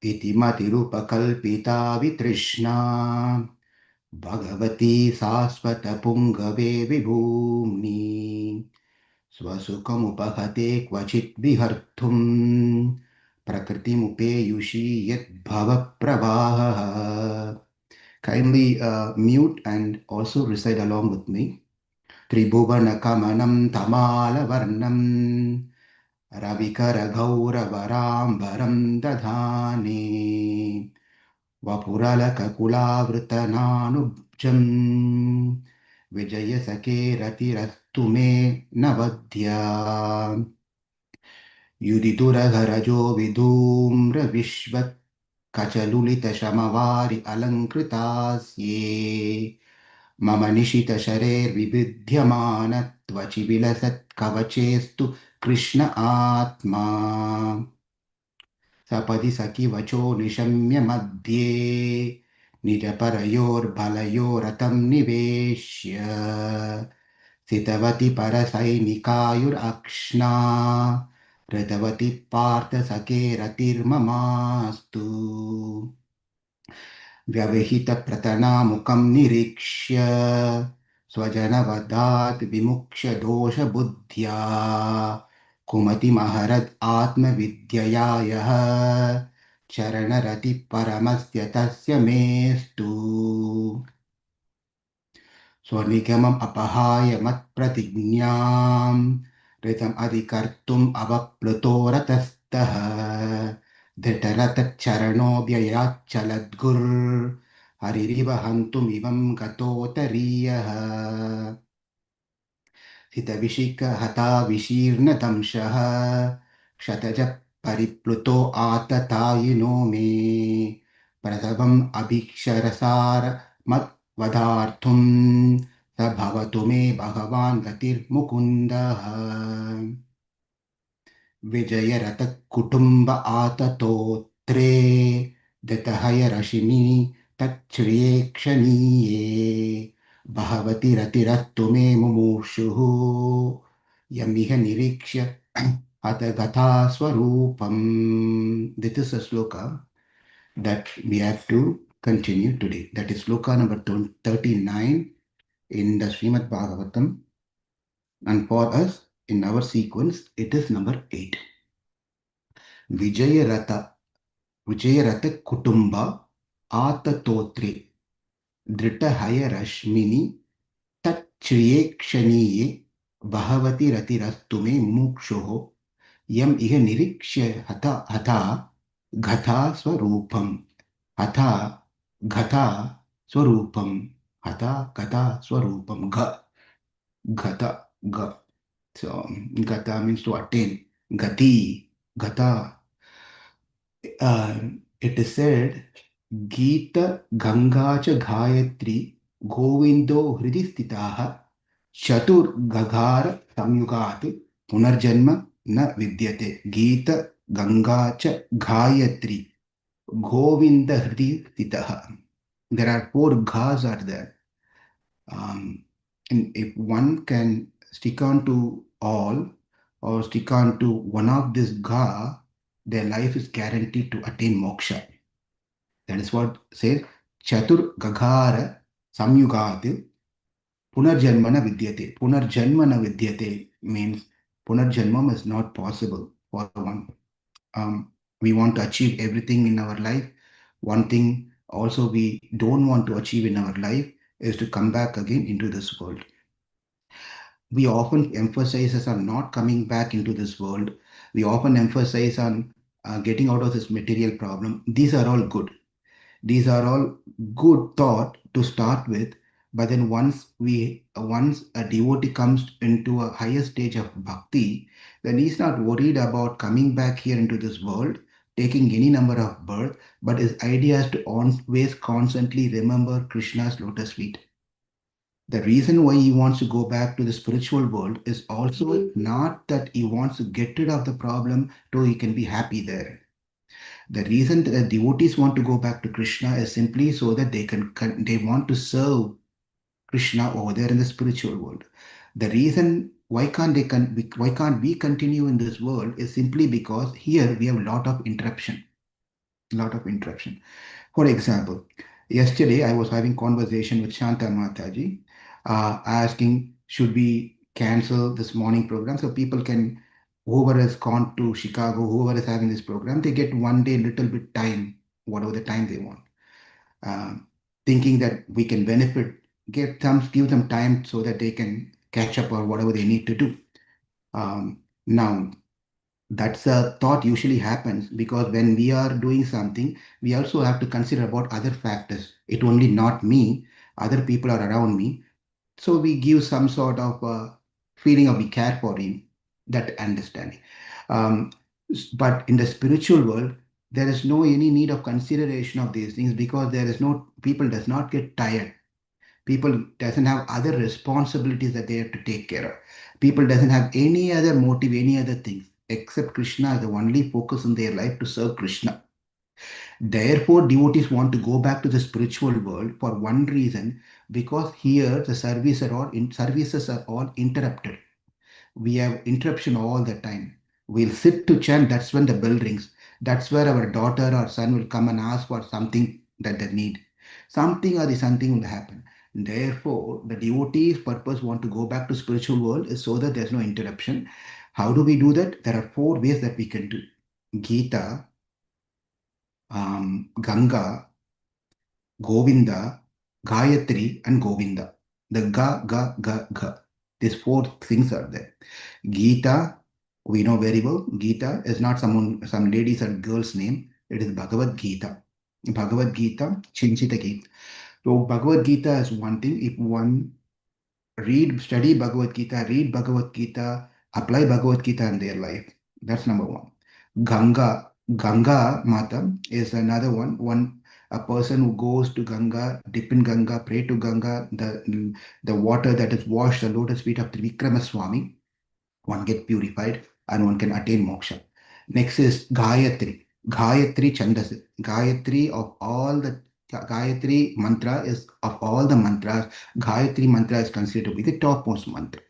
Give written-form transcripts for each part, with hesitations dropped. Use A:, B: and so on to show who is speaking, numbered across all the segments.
A: इति मतिरुपकल्पिता वितृष्णा भगवती शाश्वतपुङ्गवे विभूम्नि स्वसुखमुपहते क्वचित् विहर्तुम् प्रकृतिमुपेयुषि यद्भवप्रवाहः. Kindly mute and also recite along with me. Tribhuvanakamanam tamalavarnam Ravikara-ghauravarambaram dadhane Vapuralakakulavritananubjam Vijayasake-ratirastu me navadya Yudhiduragarajo vidhumra vishvat Kachalulita-shamavāri alankritāsye मम निशितशरैर्विविध्यमानत्वचि विलसत्कवचेस्तु कृष्ण आत्मा सपदि सखि वचो निशम्य मध्ये निजपरयोर्बलयोरतं निवेश्य स्थितवति परसैनिकायुरक्ष्णा हृतवति पार्थ सखे रतिर्ममास्तु व्यवहितप्रतनामुखं निरीक्ष्य स्वजनवदात् विमुक्ष्य दोषबुद्ध्या कुमतिमहरद् आत्मविद्यया यः चरणरतिः परमस्य तस्य मेस्तु स्वनिगमम् अपहाय मत्प्रतिज्ञां ऋतम् अधिकर्तुम् अवप्लुतो रतस्तः धृतरथचरणोऽव्ययाच्चलद्गुर् हरिरिव हन्तुमिमं गतोऽतरीयः हितविशिखहताविशीर्णदंशः क्षतज परिप्लुतो आततायिनो मे प्रसवम् अभिक्षरसार मद्वदार्थं स भवतु मे भगवान् गतिर्मुकुन्दः विजयरथकुटुम्ब आततोत्रे धृतहयरशिनि तच्छ्रिये क्षणीये भगवति रतिरस्तु मे मुमुक्षुः यमिह निरीक्ष्य हतगता स्वरूपम्. This is a sloka that we have to continue today. That is sloka number 39 in the Śrīmad Bhāgavatam. And for us, in our sequence, it is number 8. Vijayarata Kutumba Atatotre Dritahaya Rashmini Tachriye Kshaniye Bhavati Ratirastume Mukshoho Yam Iha Nirikshya Hatha Ghatha Swarupam Hatha Ghatha Swarupam Hatha Ghatha Swarupam Ghatha Ga. So Gata means to attain. Gati Gata. It is said, Gita Ganga cha Gayatri Govindo Hridistitaha Chatur Gagara Samyugat Punarjanma na Vidyate. Gita Ganga cha Gayatri Govinda Hridistitaha. There are 4 Ghas are there. And if one can stick on to all or stick on to one of this Gha, their life is guaranteed to attain moksha. That is what says Chatur Gagara Samyugat Punarjanmana Vidyate. Punarjanmana Vidyate means Punarjanmam is not possible for one. We want to achieve everything in our life. One thing also we don't want to achieve in our life is to come back again into this world. We often emphasize on not coming back into this world. We often emphasize on getting out of this material problem. These are all good. These are all good thought to start with. But then once a devotee comes into a higher stage of bhakti, then he's not worried about coming back here into this world, taking any number of birth, but his idea is to always constantly remember Krishna's lotus feet. The reason why he wants to go back to the spiritual world is also not that he wants to get rid of the problem so he can be happy there. The reason that the devotees want to go back to Krishna is simply so that they want to serve Krishna over there in the spiritual world. The reason why can't we continue in this world is simply because here we have a lot of interruption. lot of interruption. For example, yesterday I was having conversation with Shanta Mataji, asking should we cancel this morning program so people can, whoever has gone to Chicago, whoever is having this program, they get one day little bit time, whatever the time they want. Um, Thinking that we can benefit, give them time so that they can catch up or whatever they need to do. Now, that's a thought usually happens because when we are doing something, we also have to consider about other factors. It only not me, other people are around me. So we give some sort of feeling of we care for him, that understanding. Um, but in the spiritual world, there is no any need of consideration of these things because there is no people does not get tired. People doesn't have other responsibilities that they have to take care of. People doesn't have any other motive, any other things except Krishna is the only focus in their life to serve Krishna. Therefore, devotees want to go back to the spiritual world for one reason, because here the services are all interrupted. We have interruption all the time. We'll sit to chant, that's when the bell rings. That's where our daughter or son will come and ask for something that they need. Something or the something will happen. Therefore, the devotee's purpose want to go back to spiritual world is so that there's no interruption. How do we do that? There are four ways that we can do. Gita, Ganga, Govinda, Gayatri, and Govinda. The Ga, Ga, Ga, Ga. These four things are there. Gita, we know very well. Gita is not some ladies or girl's name. It is Bhagavad-gita. Bhagavad-gita, Chinchita Gita. So Bhagavad-gita is one thing. If one study Bhagavad-gita, read Bhagavad-gita, apply Bhagavad-gita in their life. That's number one. Ganga Mata is another one. A person who goes to Ganga, dip in Ganga, pray to Ganga, the water that is washed the lotus feet of Trivikrama Swami, one get purified and one can attain moksha. Next is Gayatri. Gayatri Chandas. Gayatri of all the Gayatri mantra is of all the mantras. Gayatri mantra is considered to be the topmost mantra,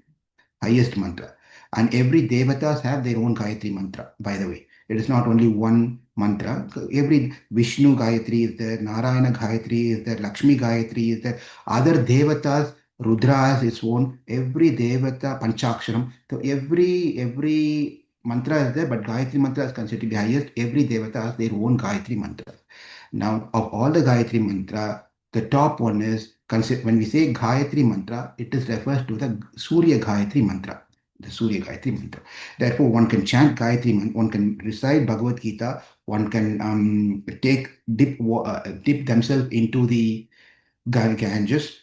A: highest mantra. And every devatas have their own Gayatri mantra, by the way. It is not only one mantra. Every Vishnu Gayatri is there, Narayana Gayatri is there, Lakshmi Gayatri is there, other devatas, Rudra has its own, every devata, Panchaksharam. So every mantra is there, but Gayatri mantra is considered to be highest. Every devata has their own Gayatri mantra. Now, of all the Gayatri mantra, the top one is, when we say Gayatri mantra, it is refers to the Surya Gayatri mantra. The Surya Gayatri mantra. Therefore, one can chant Gayatri mantra, one can recite Bhagavad Gita, one can dip themselves into the Ganges,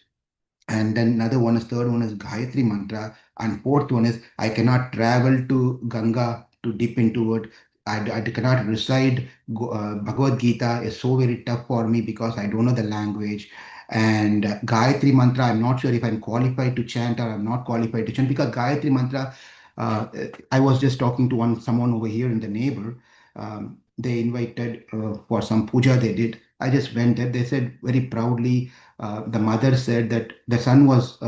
A: and then another one is third one is Gayatri mantra, and fourth one is I cannot travel to Ganga to dip into it. I cannot recite Bhagavad Gita is so very tough for me because I don't know the language. And Gayatri mantra, I'm not sure if I'm qualified to chant or I'm not qualified to chant, because Gayatri mantra, uh, I was just talking to someone over here in the neighbor. They invited for some puja they did. I just went there. They said very proudly, the mother said that the son was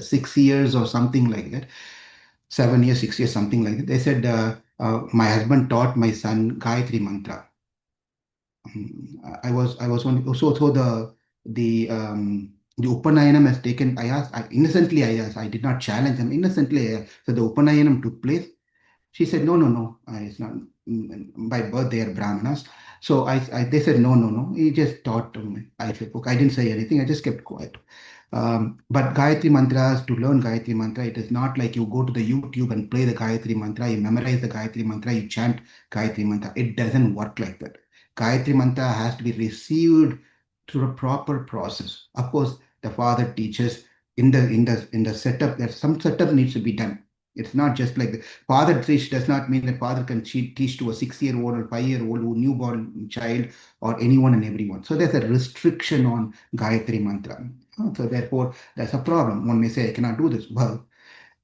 A: 6 years or something like that, 7 years, 6 years, something like that. They said my husband taught my son Gayatri mantra. I was on so the Upanayanam has taken. Innocently I asked. I did not challenge them. Innocently I asked. So the Upanayanam took place. She said, no, no, no, it's not. By birth, they are Brahmanas. So they said, no, no, no. He just taught to me. I said, okay, I didn't say anything. I just kept quiet. But Gayatri mantras, to learn Gayatri mantra, it is not like you go to the YouTube and play the Gayatri mantra, you memorize the Gayatri mantra, you chant Gayatri mantra. It doesn't work like that. Gayatri mantra has to be received through a proper process. Of course, the father teaches in the setup. That some setup needs to be done. It's not just like the father teach does not mean that father can teach to a 6-year-old or 5-year-old or newborn child or anyone and everyone. So there's a restriction on Gayatri mantra. So therefore, that's a problem. One may say, I cannot do this. Well,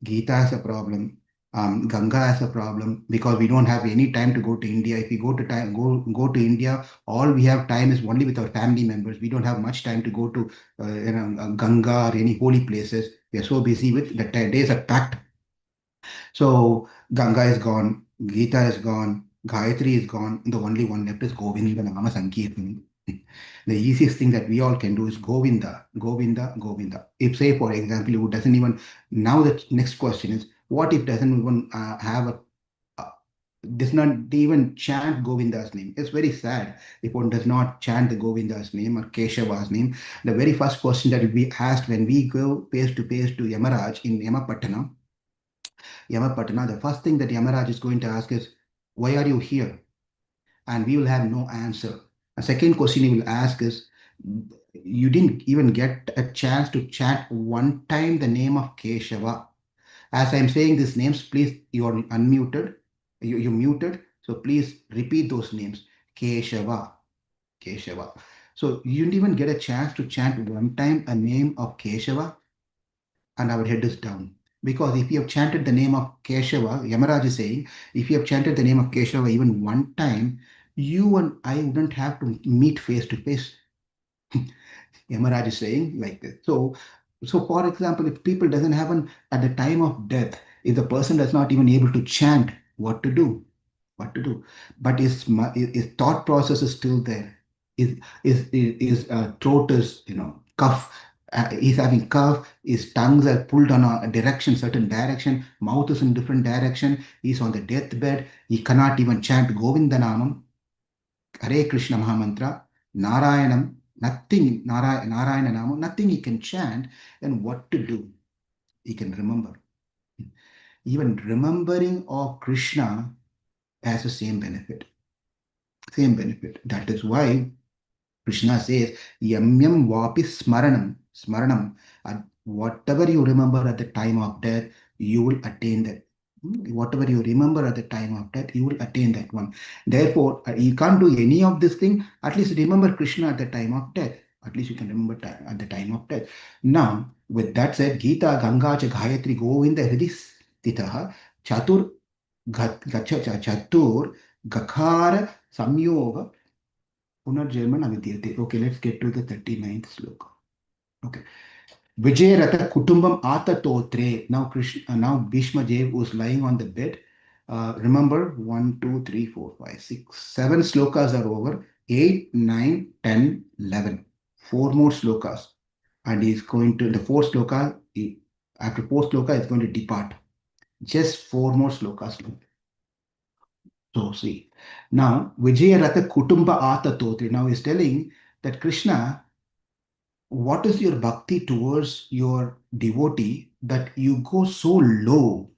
A: Gita has a problem. Ganga has a problem because we don't have any time to go to India. If we go to India, all we have time is only with our family members. We don't have much time to go to Ganga or any holy places. We are so busy with the days are packed. So Ganga is gone, Gita is gone, Gayatri is gone. The only one left is Govinda Nama Sankirtan. The easiest thing that we all can do is Govinda, Govinda, Govinda. If, say, for example, who doesn't even, now the next question is, what if doesn't even have a, uh, does not even chant Govinda's name? It's very sad if one does not chant the Govinda's name or Keshava's name. The very first question that will be asked when we go face to face to Yamaraj in Yamapatana, the first thing that Yamaraj is going to ask is, why are you here? And we will have no answer. A second question he will ask is, you didn't even get a chance to chant one time the name of Keshava. As I'm saying these names, please, you are unmuted, you're muted, so please repeat those names. Keshava, Keshava. So you didn't even get a chance to chant one time a name of Keshava, and our head is down. Because if you have chanted the name of Keshava, Yamaraj is saying, if you have chanted the name of Keshava even one time, you and I wouldn't have to meet face to face. Yamaraj is saying like this. So for example, if people doesn't have an at the time of death, if the person does not even able to chant, what to do? What to do? But his thought process is still there. His throat is cough. He's having cough. His tongues are pulled on a direction, certain direction. Mouth is in different direction. He's on the deathbed. He cannot even chant Govindanamam, Hare Krishna Mahamantra, Narayanam, nothing, Narayana Nama, nothing he can chant. Then what to do? He can remember. Even remembering of Krishna has the same benefit. Same benefit. That is why Krishna says, Yam yam vapi smaranam, smaranam. Whatever you remember at the time of death, you will attain that. Whatever you remember at the time of death, you will attain that one. Therefore, you can't do any of this thing. At least remember Krishna at the time of death. At least you can remember at the time of death. Now, with that said, Gita, Ganga, cha Gayatri, Govinda, Hridis, Titaha, Chatur, Chatur, Gakara, Samyoga, Punarjanman Avidyate. Okay, let's get to the 39th sloka. Okay. Vijay Ratha Kutumbam Ata Totre. Now Krishna, now Bhīṣmadeva was lying on the bed. Remember, 1, 2, 3, 4, 5, 6, 7 slokas are over. 8, 9, 10, 11. 4 more slokas. And he's going to, the fourth sloka, after fourth sloka, is going to depart. Just 4 more slokas. So see. Now, Vijaya Ratha Kutumba Ata Totre. Now he's telling that Krishna, what is your bhakti towards your devotee that you go so low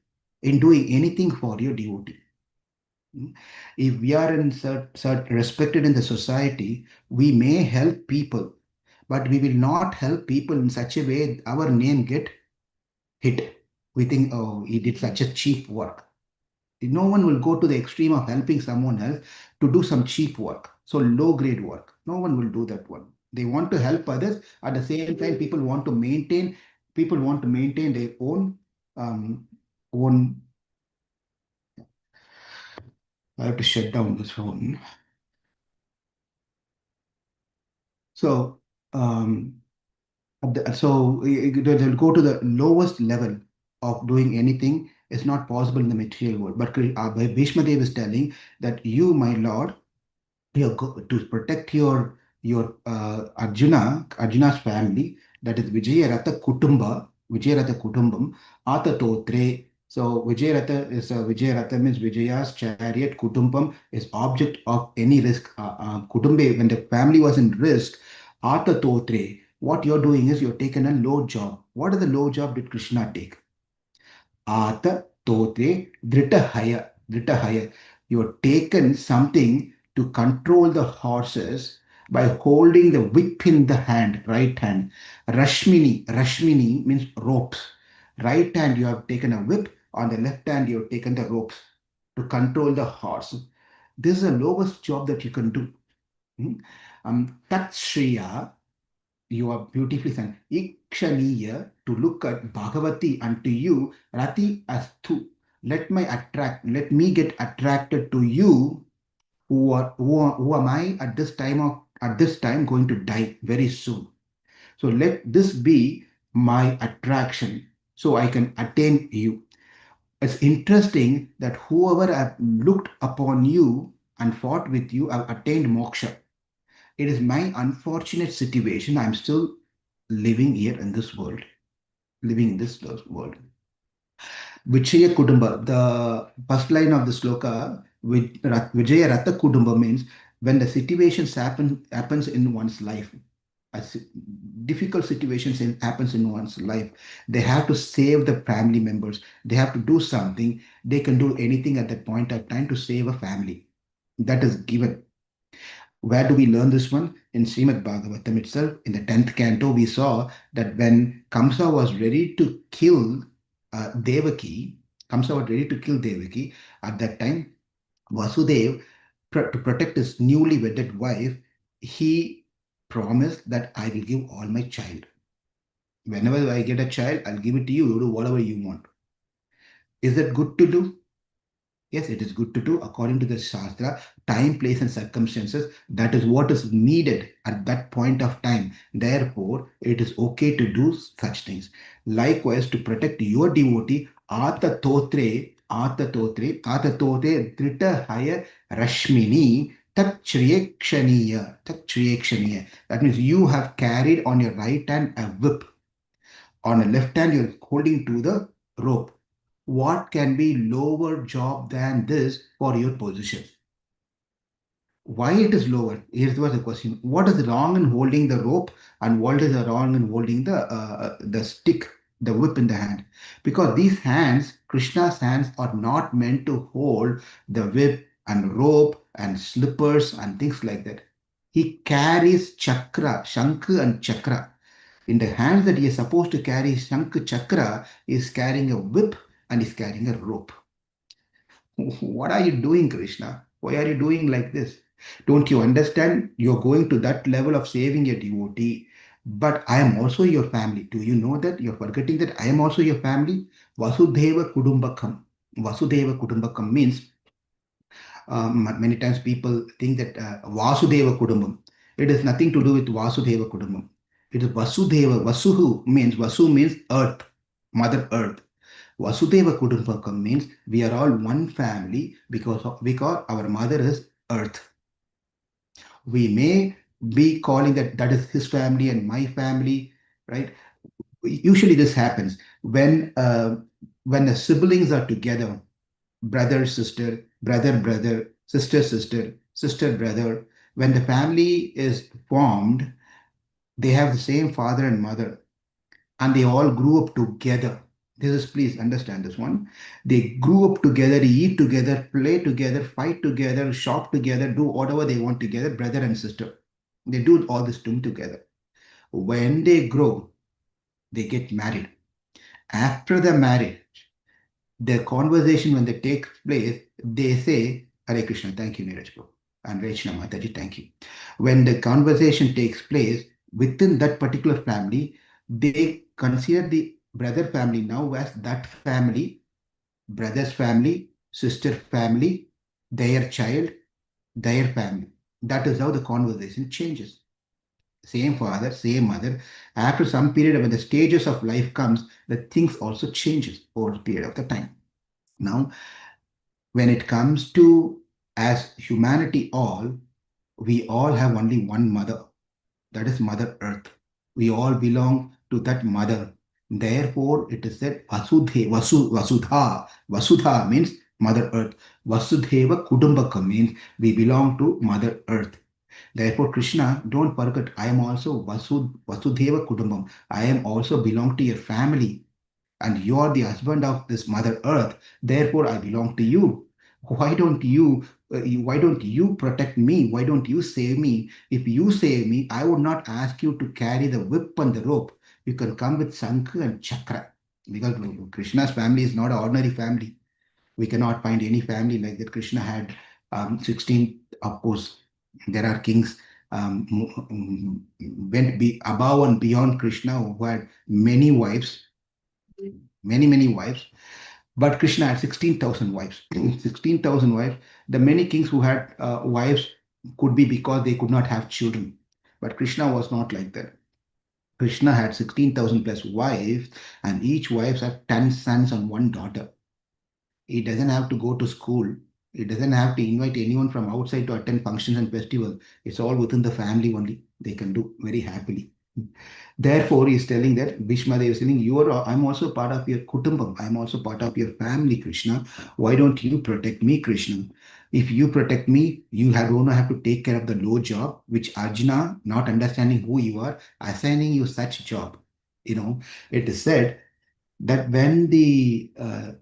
A: in doing anything for your devotee? If we are in respected in the society, we may help people, but we will not help people in such a way our name get hit. We think, oh, he did such a cheap work. No one will go to the extreme of helping someone else to do some cheap work, so low grade work. No one will do that one. They want to help others. At the same time, people want to maintain their um, own. I have to shut down this phone. So, they'll go to the lowest level of doing anything. Is not possible in the material world. But Bhishmadev is telling that you, my Lord, to protect your Arjuna's family, that is Vijaya Ratha Kutumbam, Ata Totre. So Vijaya Ratha means Vijaya's chariot, Kutumbam is object of any risk. Kutumbe, when the family was in risk, Ata Totre, what you're doing is you're taken a low job. What is the low job did Krishna take? Ata tote dritahaya. Dritahaya. You have taken something to control the horses by holding the whip in the hand, right hand. Rashmini. Rashmini means ropes. Right hand you have taken a whip. On the left hand you have taken the ropes to control the horse. This is the lowest job that you can do. Hmm? Tat Shriya, you are beautifully sung. Ikshaniya, to look at Bhagavati unto you, Rati Astu. Let me get attracted to you, who am I at this time going to die very soon. So let this be my attraction so I can attain you. It's interesting that whoever have looked upon you and fought with you have attained moksha. It is my unfortunate situation. I'm still living here in this world, living in this world. Vichaya Kudumba, the first line of the sloka, Vijaya Ratha Kudumba means when the situations happens in one's life, as difficult situations happens in one's life, they have to save the family members. They have to do something. They can do anything at that point of time to save a family. That is given. Where do we learn this one? In Śrīmad Bhāgavatam itself, in the 10th canto, we saw that when Kamsa was ready to kill Devaki, Kamsa was ready to kill Devaki, at that time, Vasudev, to protect his newly wedded wife, he promised that I will give all my child. Whenever I get a child, I'll give it to you. You do whatever you want. Is that good to do? Yes, it is good to do according to the Shastra, time, place, and circumstances. That is what is needed at that point of time. Therefore, it is okay to do such things. Likewise, to protect your devotee, Ata Totre, Drita Haya Rashmini, Tat Shriyekshaniya. That means you have carried on your right hand a whip. On the left hand, you're holding to the rope. What can be lower job than this for your position? Why it is lower? Here's was the question. What is wrong in holding the rope and what is wrong in holding the stick, the whip in the hand? Because these hands, Krishna's hands, are not meant to hold the whip and rope and slippers and things like that. He carries chakra, shankha and chakra. In the hands that he is supposed to carry shankha chakra, he is carrying a whip and is carrying a rope. What are you doing, Krishna? Why are you doing like this? Don't you understand? You're going to that level of saving a devotee, but I am also your family. Do you know that? You're forgetting that I am also your family. Vasudhaiva Kudumbakam. Vasudhaiva Kudumbakam means many times people think that Vasudeva Kudumbam. It has nothing to do with Vasudeva Kudumbam. It is Vasudeva. Vasu means earth, Mother Earth. Vasudeva Kudumbakam means we are all one family because our mother is earth. We may be calling that is his family and my family, right? Usually this happens when the siblings are together, brother, sister, brother, brother, sister, sister, sister, brother. When the family is formed, they have the same father and mother, and they all grew up together. This is, please understand this one. They grew up together, eat together, play together, fight together, shop together, do whatever they want together, brother and sister. They do all this thing together. When they grow, they get married. After the marriage, their conversation when they take place, they say, Hare Krishna, thank you, Neeraj Bro. And Rachna Mataji, thank you. When the conversation takes place within that particular family, they consider the brother family now as that family, brother's family, sister family, their child, their family. That is how the conversation changes. Same father, same mother. After some period when the stages of life comes, the things also changes over a period of the time. Now, when it comes to as humanity all, we all have only one mother. That is Mother Earth. We all belong to that mother. Therefore, it is said Vasudha. Vasudha means Mother Earth. Vasudheva Kudumbaka means we belong to Mother Earth. Therefore, Krishna, don't forget, I am also Vasudheva Kudumbam. I am also belong to your family. And you are the husband of this Mother Earth. Therefore, I belong to you. Why don't you protect me? Why don't you save me? If you save me, I would not ask you to carry the whip and the rope. You can come with Sankha and Chakra. Because Krishna's family is not an ordinary family. We cannot find any family like that. Krishna had 16, of course, there are kings went above and beyond Krishna who had many wives, many wives. But Krishna had 16,000 wives. 16,000 wives. The many kings who had wives could be because they could not have children. But Krishna was not like that. Krishna had 16,000 plus wives, and each wife had 10 sons and one daughter. He doesn't have to go to school. He doesn't have to invite anyone from outside to attend functions and festivals. It's all within the family only. They can do very happily. Therefore, he's telling that Bhishmadeva is telling, I'm also part of your kutumbam. I'm also part of your family, Krishna. Why don't you protect me, Krishna? If you protect me, don't have to take care of the low job, which Arjuna, not understanding who you are, assigning you such job. It is said that when the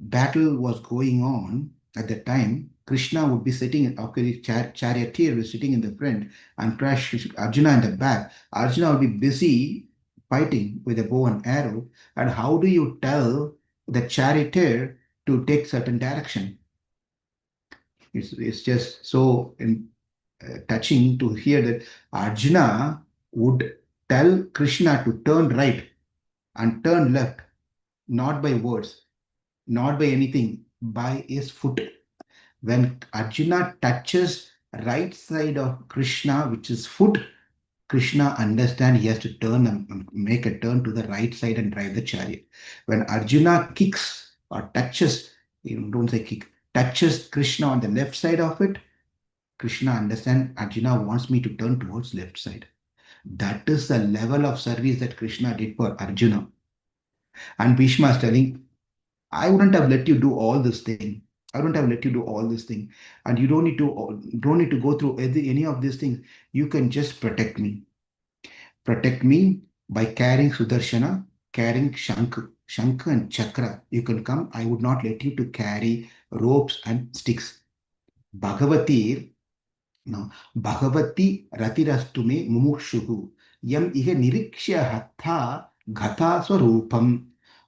A: battle was going on at that time, Krishna would be sitting, okay, the charioteer was sitting in the front and Arjuna in the back. Arjuna would be busy fighting with a bow and arrow. And how do you tell the charioteer to take certain direction? It's just so touching to hear that Arjuna would tell Krishna to turn right and turn left, not by words, not by anything, by his foot. When Arjuna touches right side of Krishna, which is foot, Krishna understand he has to turn and make a turn to the right side and drive the chariot. When Arjuna kicks or touches, don't say kick, touches Krishna on the left side of it, Krishna understand Arjuna wants me to turn towards left side. That is the level of service that Krishna did for Arjuna. And Bhishma is telling, I wouldn't have let you do all this thing. I wouldn't have let you do all this thing. And you don't need to go through any of these things. You can just protect me. Protect me by carrying Sudarshana, carrying Shankha and Chakra. You can come. I would not let you to carry ropes and sticks. Bhagavati, no, Bhagavati Ratirastume Mumukshuhu. Yam ihe nirikshya hatha gata swarupam.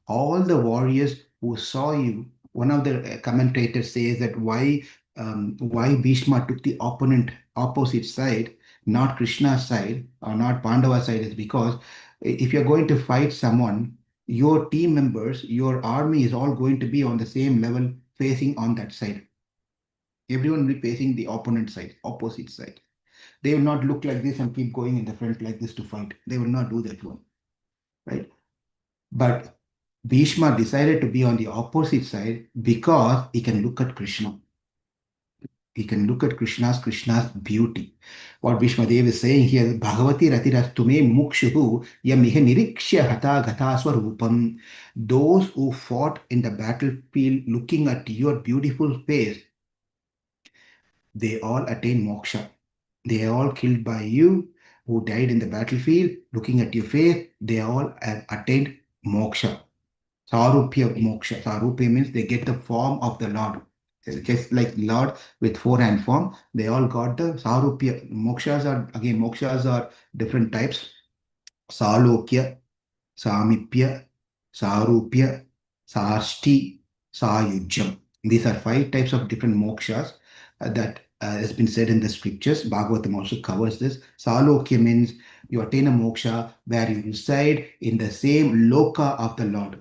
A: All the warriors who saw you, one of the commentators says that why Bhishma took the opposite side, not Krishna's side or not Pandava's side, is because if you're going to fight someone, your team members, your army is all going to be on the same level facing on that side. Everyone will be facing the opponent side, opposite side. They will not look like this and keep going in the front like this to fight. They will not do that one, right? But Bhishma decided to be on the opposite side because he can look at Krishna. He can look at Krishna's beauty. What Bhīṣmadeva is saying here, Bhagavati Ratirastume Mukshuhu Yamiha Nirikshya Hata Gata Swarupam. Those who fought in the battlefield looking at your beautiful face, they all attain moksha. They are all killed by you who died in the battlefield. Looking at your face, they all have attained moksha. Sarupya moksha. Sarupya means they get the form of the Lord. Just like Lord with four-hand form, they all got the Sarupya. Mokshas are different types. Salokya, Samipya, Sarupya, Sashti, Sayujam. These are 5 types of different mokshas that has been said in the scriptures. Bhagavatam also covers this. Salokya means you attain a moksha where you reside in the same loka of the Lord.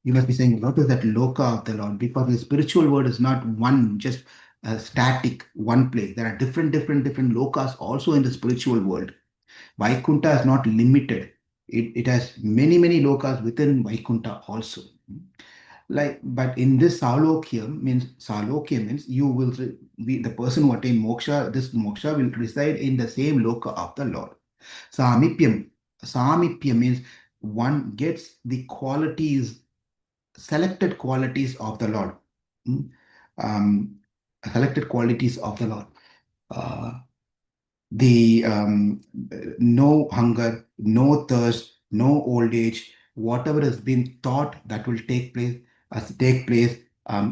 A: You must be saying, what is that loka of the Lord? Because the spiritual world is not one, just static, one place. There are different lokas also in the spiritual world. Vaikuntha is not limited. It has many lokas within Vaikuntha also. But in this Salokya means you will be the person who attain moksha. This moksha will reside in the same loka of the Lord. Samipya means one gets the selected qualities of the Lord. Um, Selected qualities of the Lord. The no hunger, no thirst, no old age, whatever has been thought that will take place,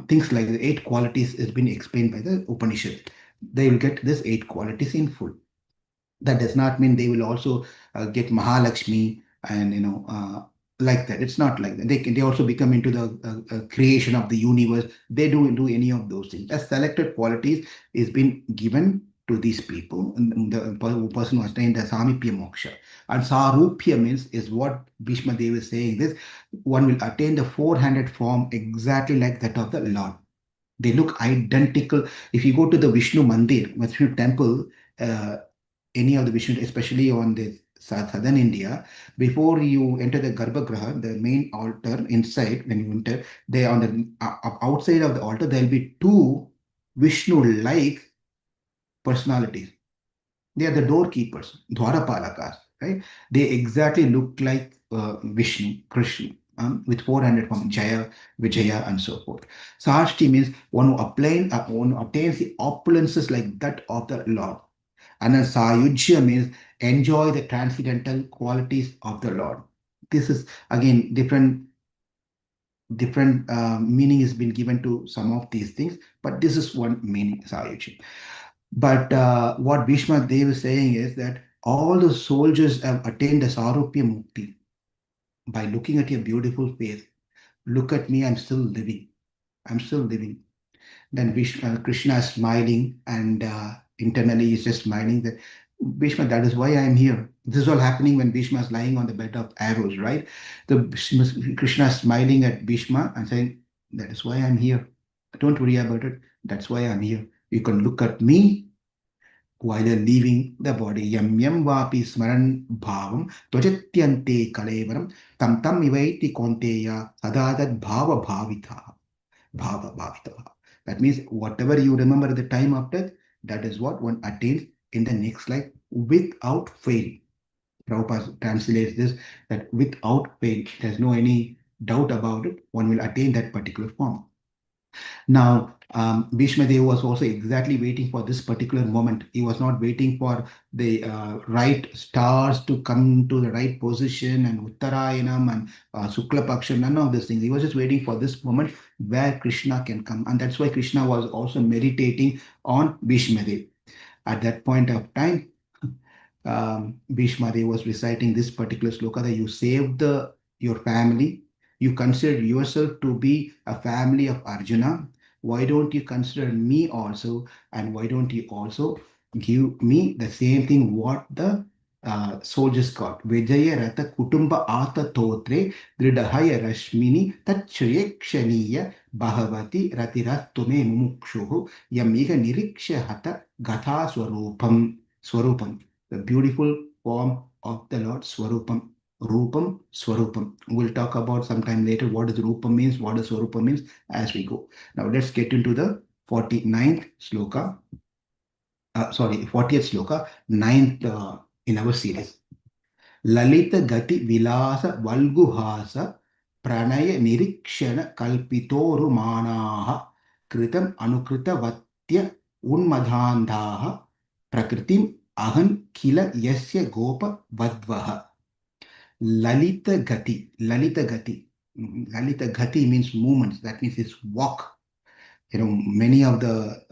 A: things like the 8 qualities has been explained by the Upanishad. They will get these 8 qualities in full. That does not mean they will also get Mahalakshmi and like that. It's not like that. They also become into the creation of the universe. They don't do any of those things. As selected qualities is been given to these people, and the person who has attained the Samipya Moksha. And Sarupya means is what Bhishmadeva is saying. This one will attain the 400 form exactly like that of the Lord. They look identical. If you go to the Vishnu Mandir, Vishnu temple, any of the Vishnu, especially on the southern India, before you enter the Garbhagriha, the main altar inside, when you enter, they on the outside of the altar, there will be two Vishnu-like personalities. They are the doorkeepers, Dwarapalakas, right? They exactly look like Vishnu, Krishna, with 400 forms, Jaya, Vijaya, and so forth. Sashti means one who attains the opulences like that of the Lord. And then Sayujya means enjoy the transcendental qualities of the Lord. This is again different meaning has been given to some of these things, but this is one meaning, Sayujya. But what Bhīṣmadeva is saying is that all the soldiers have attained the Sarupya Mukti by looking at your beautiful face. Look at me, I'm still living. I'm still living. Then Krishna is smiling, and internally he's just smiling that Bhishma, that is why I am here. This is all happening when Bhishma is lying on the bed of arrows, right? Krishna is smiling at Bhishma and saying, that is why I'm here. Don't worry about it. That's why I'm here. You can look at me while you're leaving the body. Yam yam vapi smaran bhavam tvajatyante kalevaram tam tam ivaiti konteya sadadat bhava bhavita. Bhava bhavita. That means whatever you remember at the time of death, that is what one attains in the next life without fail. Prabhupada translates this that without fail, there's no any doubt about it, one will attain that particular form. Now, Bhīṣmadeva was also exactly waiting for this particular moment. He was not waiting for the right stars to come to the right position and Uttarayanam and Sukla Paksha, none of these things. He was just waiting for this moment where Krishna can come. And that's why Krishna was also meditating on Bhīṣmadeva. At that point of time, Bhishma was reciting this particular sloka that you saved your family. You consider yourself to be a family of Arjuna. Why don't you consider me also? And why don't you also give me the same thing what the soldiers got? Vijaya Rata Kutumba Ata Totre Dridahaya Rashmini Tachayekshaniya Bhavati Ratiratume Mumukshuhu Yamiga Niriksha Hata Gatha Swarupam, the beautiful form of the Lord Swarupam. Rupam, Swarupam. We'll talk about sometime later what does Rupam means, what does Swarupam means as we go. Now let's get into the 49th sloka. 40th sloka, 9th in our series. Lalita Gati Vilasa Valguhasa Pranaya Nirikshana Kalpitoru Manaha Kritam Anukrita Vatya Unmadhandaha Prakritim Ahan Kila Yasya Gopa Vadvaha. Lalita Gati. Lalita Gati. Lalita Gati means movements. That means it's walk. Many of the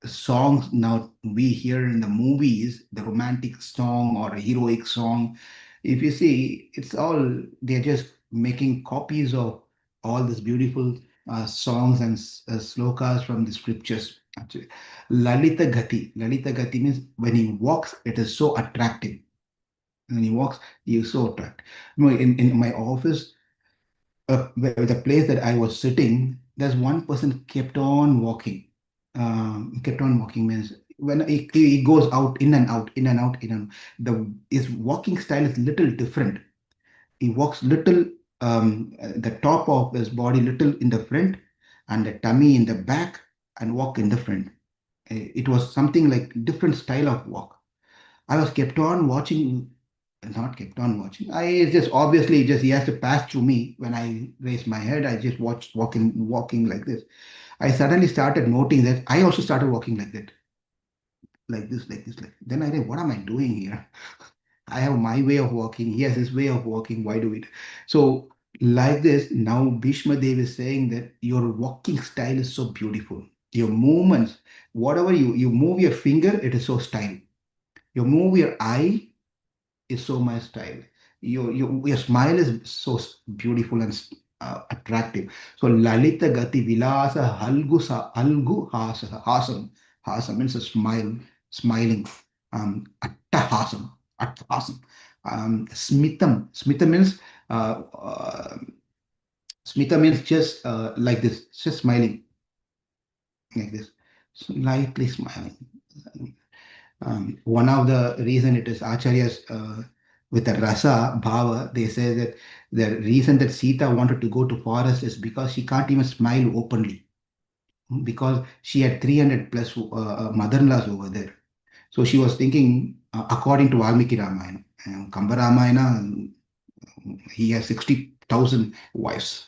A: songs now we hear in the movies, the romantic song or a heroic song, if you see, it's all, they're just making copies of all these beautiful songs and slokas from the scriptures. Actually, Lalita Gati. Lalita Gati means when he walks, it is so attractive. When he walks, he is so attractive. In my office, the place that I was sitting, there's one person kept on walking. Kept on walking means when he goes out, in and out, in and out, in and out. His walking style is little different. He walks little, the top of his body little in the front, and the tummy in the back, and walk in the front. It was something like different style of walk. I was kept on watching, not kept on watching. I just obviously just he has to pass through me. When I raised my head, I just watched walking like this. I suddenly started noting that I also started walking like that, like this, like this, like. Then I said, what am I doing here? I have my way of walking. He has his way of walking. Why do it? So like this, now Bhishma Dev is saying that your walking style is so beautiful. Your movements, whatever you move your finger, it is so style. You move your eye, is so my style. Your smile is so beautiful and attractive. So Lalita Gati Vilasa Halgu Hasam. Hasam means a smile, smiling. Attahasam. Attahasam. Smita means uh, uh, Smita means just like this, just smiling like this, slightly smiling. One of the reason it is Acharyas with the rasa bhava, they say that the reason that Sita wanted to go to forest is because she can't even smile openly, because she had 300 plus mother-in-laws over there. So she was thinking, according to Valmiki Ramayana, Kamba Ramayana, he has 60,000 wives.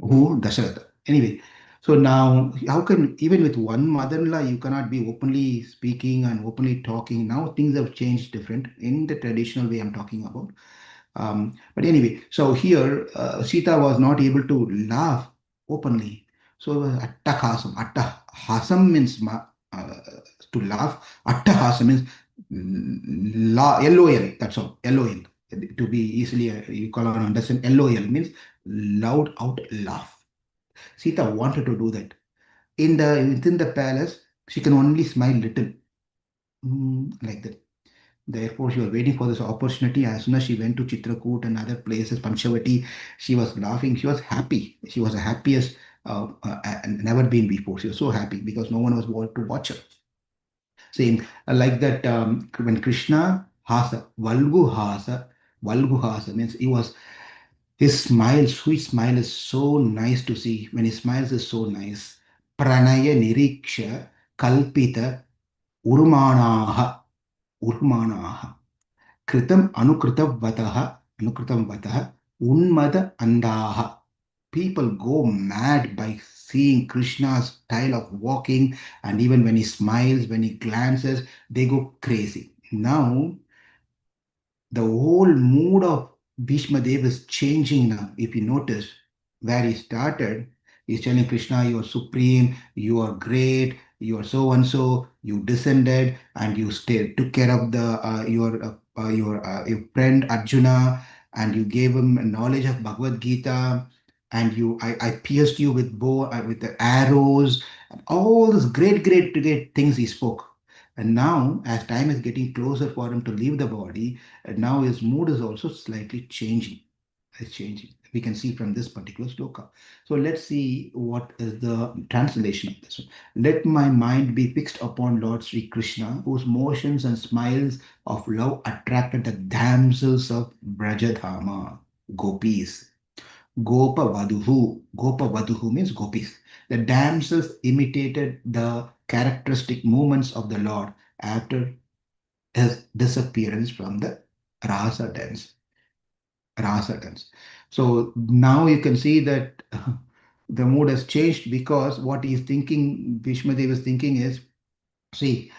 A: Who? Dasharatha. Anyway, so now how can, even with one mother-in-law, you cannot be openly speaking and openly talking? Now things have changed different in the traditional way I'm talking about. But anyway, so here Sita was not able to laugh openly. So attahasam. Attahasam means to laugh. Attahasam means LOL. That's all. LOL. To be easily you call or understand, LOL means loud out laugh. Sita wanted to do that. Within the palace, she can only smile little, like that. Therefore, she was waiting for this opportunity. As soon as she went to Chitrakoot and other places, Panchavati, she was laughing. She was happy. She was the happiest never been before. She was so happy because no one was to watch her. Same like that when Krishna Valgu Hasa means his smile, sweet smile is so nice to see. When he smiles is so nice. Pranaya Niriksha Kalpita Urmanaha Urmanaha Kritam Anukritam Vataha Unmada Andaha. People go mad by seeing Krishna's style of walking, and even when he smiles, when he glances, they go crazy. Now the whole mood of Bhīṣmadeva is changing now. If you notice where he started, he's telling Krishna, you are supreme, you are great, you are so and so, you descended and you took care of your friend Arjuna, and you gave him knowledge of Bhagavad-gita, and I pierced you with with the arrows, and all those great things he spoke. And now, as time is getting closer for him to leave the body, and now his mood is also slightly changing. It's changing. We can see from this particular sloka. So let's see what is the translation of this one. Let my mind be fixed upon Lord Sri Krishna, whose motions and smiles of love attracted the damsels of Brajadhama, gopis. Gopa Vaduhu means gopis. The damsels imitated the characteristic movements of the Lord after his disappearance from the rasa dance. Rasa dance. So now you can see that the mood has changed, because what he's thinking, Bhishmadev is thinking is, see,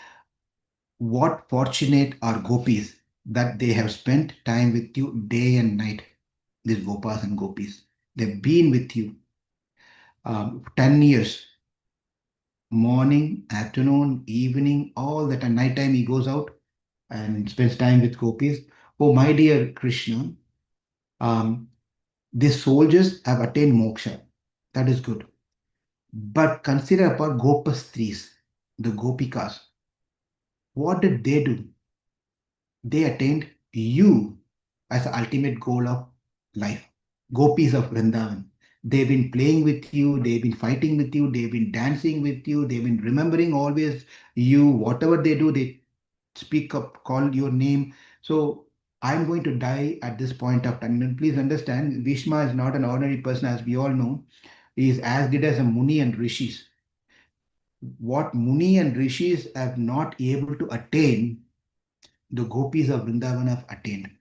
A: what fortunate are gopis that they have spent time with you day and night, these gopas and gopis. They've been with you 10 years, morning, afternoon, evening, all that. And night time he goes out and spends time with gopis. Oh, my dear Krishna, um, these soldiers have attained moksha. That is good. But consider about gopastris, the gopikas. What did they do? They attained you as the ultimate goal of life. Gopis of Vrindavan. They've been playing with you, they've been fighting with you, they've been dancing with you, they've been remembering always you. Whatever they do, they speak up, call your name. So I'm going to die at this point of time. And please understand, Bhishma is not an ordinary person, as we all know. He is as good as a Muni and Rishis. What Muni and Rishis have not able to attain, the gopis of Vrindavan have attained.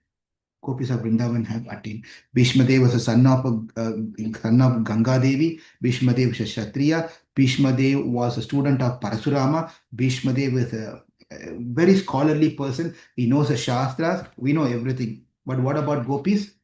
A: Gopis of Vrindavan have attained. Bhishmadeva was a son of Ganga Devi. Bhishmadeva was a Kshatriya. Bhishmadeva was a student of Parasurama. Bhishmadeva is a very scholarly person. He knows the Shastras. We know everything. But what about gopis?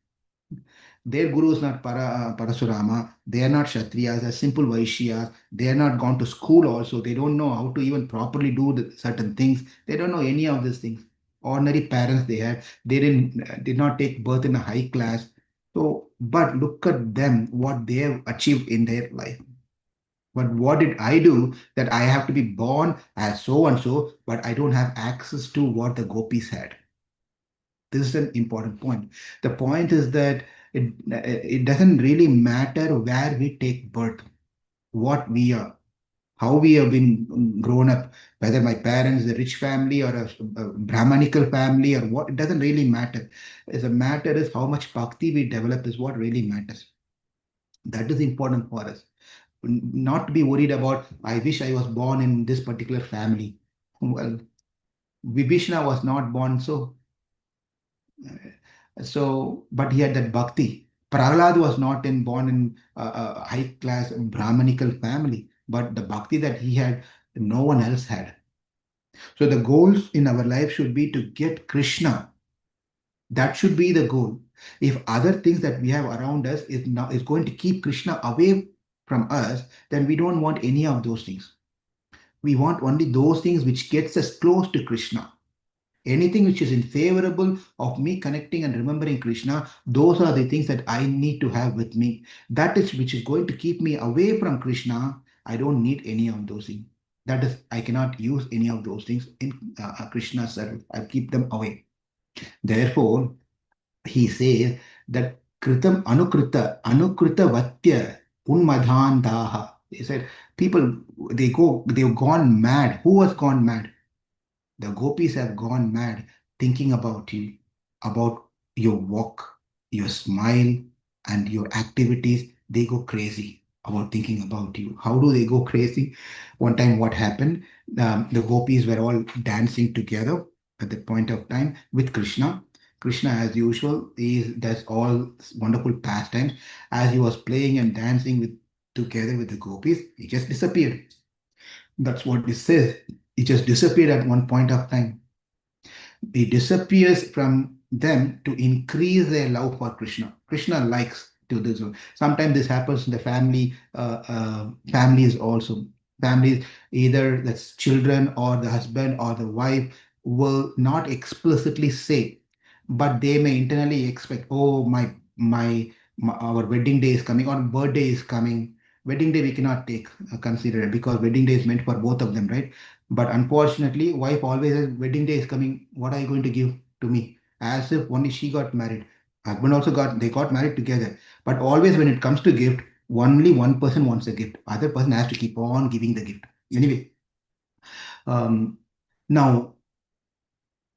A: Their guru is not Parasurama. They are not Kshatriyas. They are simple Vaishyas. They are not gone to school also. They don't know how to even properly do certain things. They don't know any of these things. Ordinary parents they had. They did not take birth in a high class. So, but look at them, what they have achieved in their life. But what did I do that I have to be born as so and so, but I don't have access to what the gopis had? This is an important point. The point is that it doesn't really matter where we take birth, what we are, how we have been grown up, whether my parents, a rich family or a Brahmanical family or what, it doesn't really matter. The matter is how much bhakti we develop is what really matters. That is important for us. Not to be worried about, I wish I was born in this particular family. Well, Vibhishna was not born but he had that bhakti. Prahlad was not born in a high class Brahmanical family, but the bhakti that he had, no one else had. So the goals in our life should be to get Krishna. That should be the goal. If other things that we have around us is going to keep Krishna away from us, then we don't want any of those things. We want only those things which gets us close to Krishna. Anything which is in favorable of me connecting and remembering Krishna, those are the things that I need to have with me. That is which is going to keep me away from Krishna. I don't need any of those things. That is, I cannot use any of those things in Krishna's service. I keep them away. Therefore, he says that kritam anukrita vatya unmadhan daha. He said, people, they've gone mad. Who has gone mad? The gopis have gone mad thinking about you, about your walk, your smile, and your activities. They go crazy about thinking about you. How do they go crazy? One time, what happened? The gopis were all dancing together at that point of time with Krishna. Krishna, as usual, does all wonderful pastimes. As he was playing and dancing together with the gopis, he just disappeared. That's what it says. He just disappeared at one point of time. He disappears from them to increase their love for Krishna. Krishna likes to do so. Sometimes this happens in the families also. Families, either that's children or the husband or the wife, will not explicitly say, but they may internally expect, oh, our wedding day is coming or birthday is coming. Wedding day we cannot take consider it because wedding day is meant for both of them, right? But unfortunately, wife always says, wedding day is coming. What are you going to give to me? As if only she got married. Husband also they got married together. But always when it comes to gift, only one person wants a gift. Other person has to keep on giving the gift. Anyway, um, now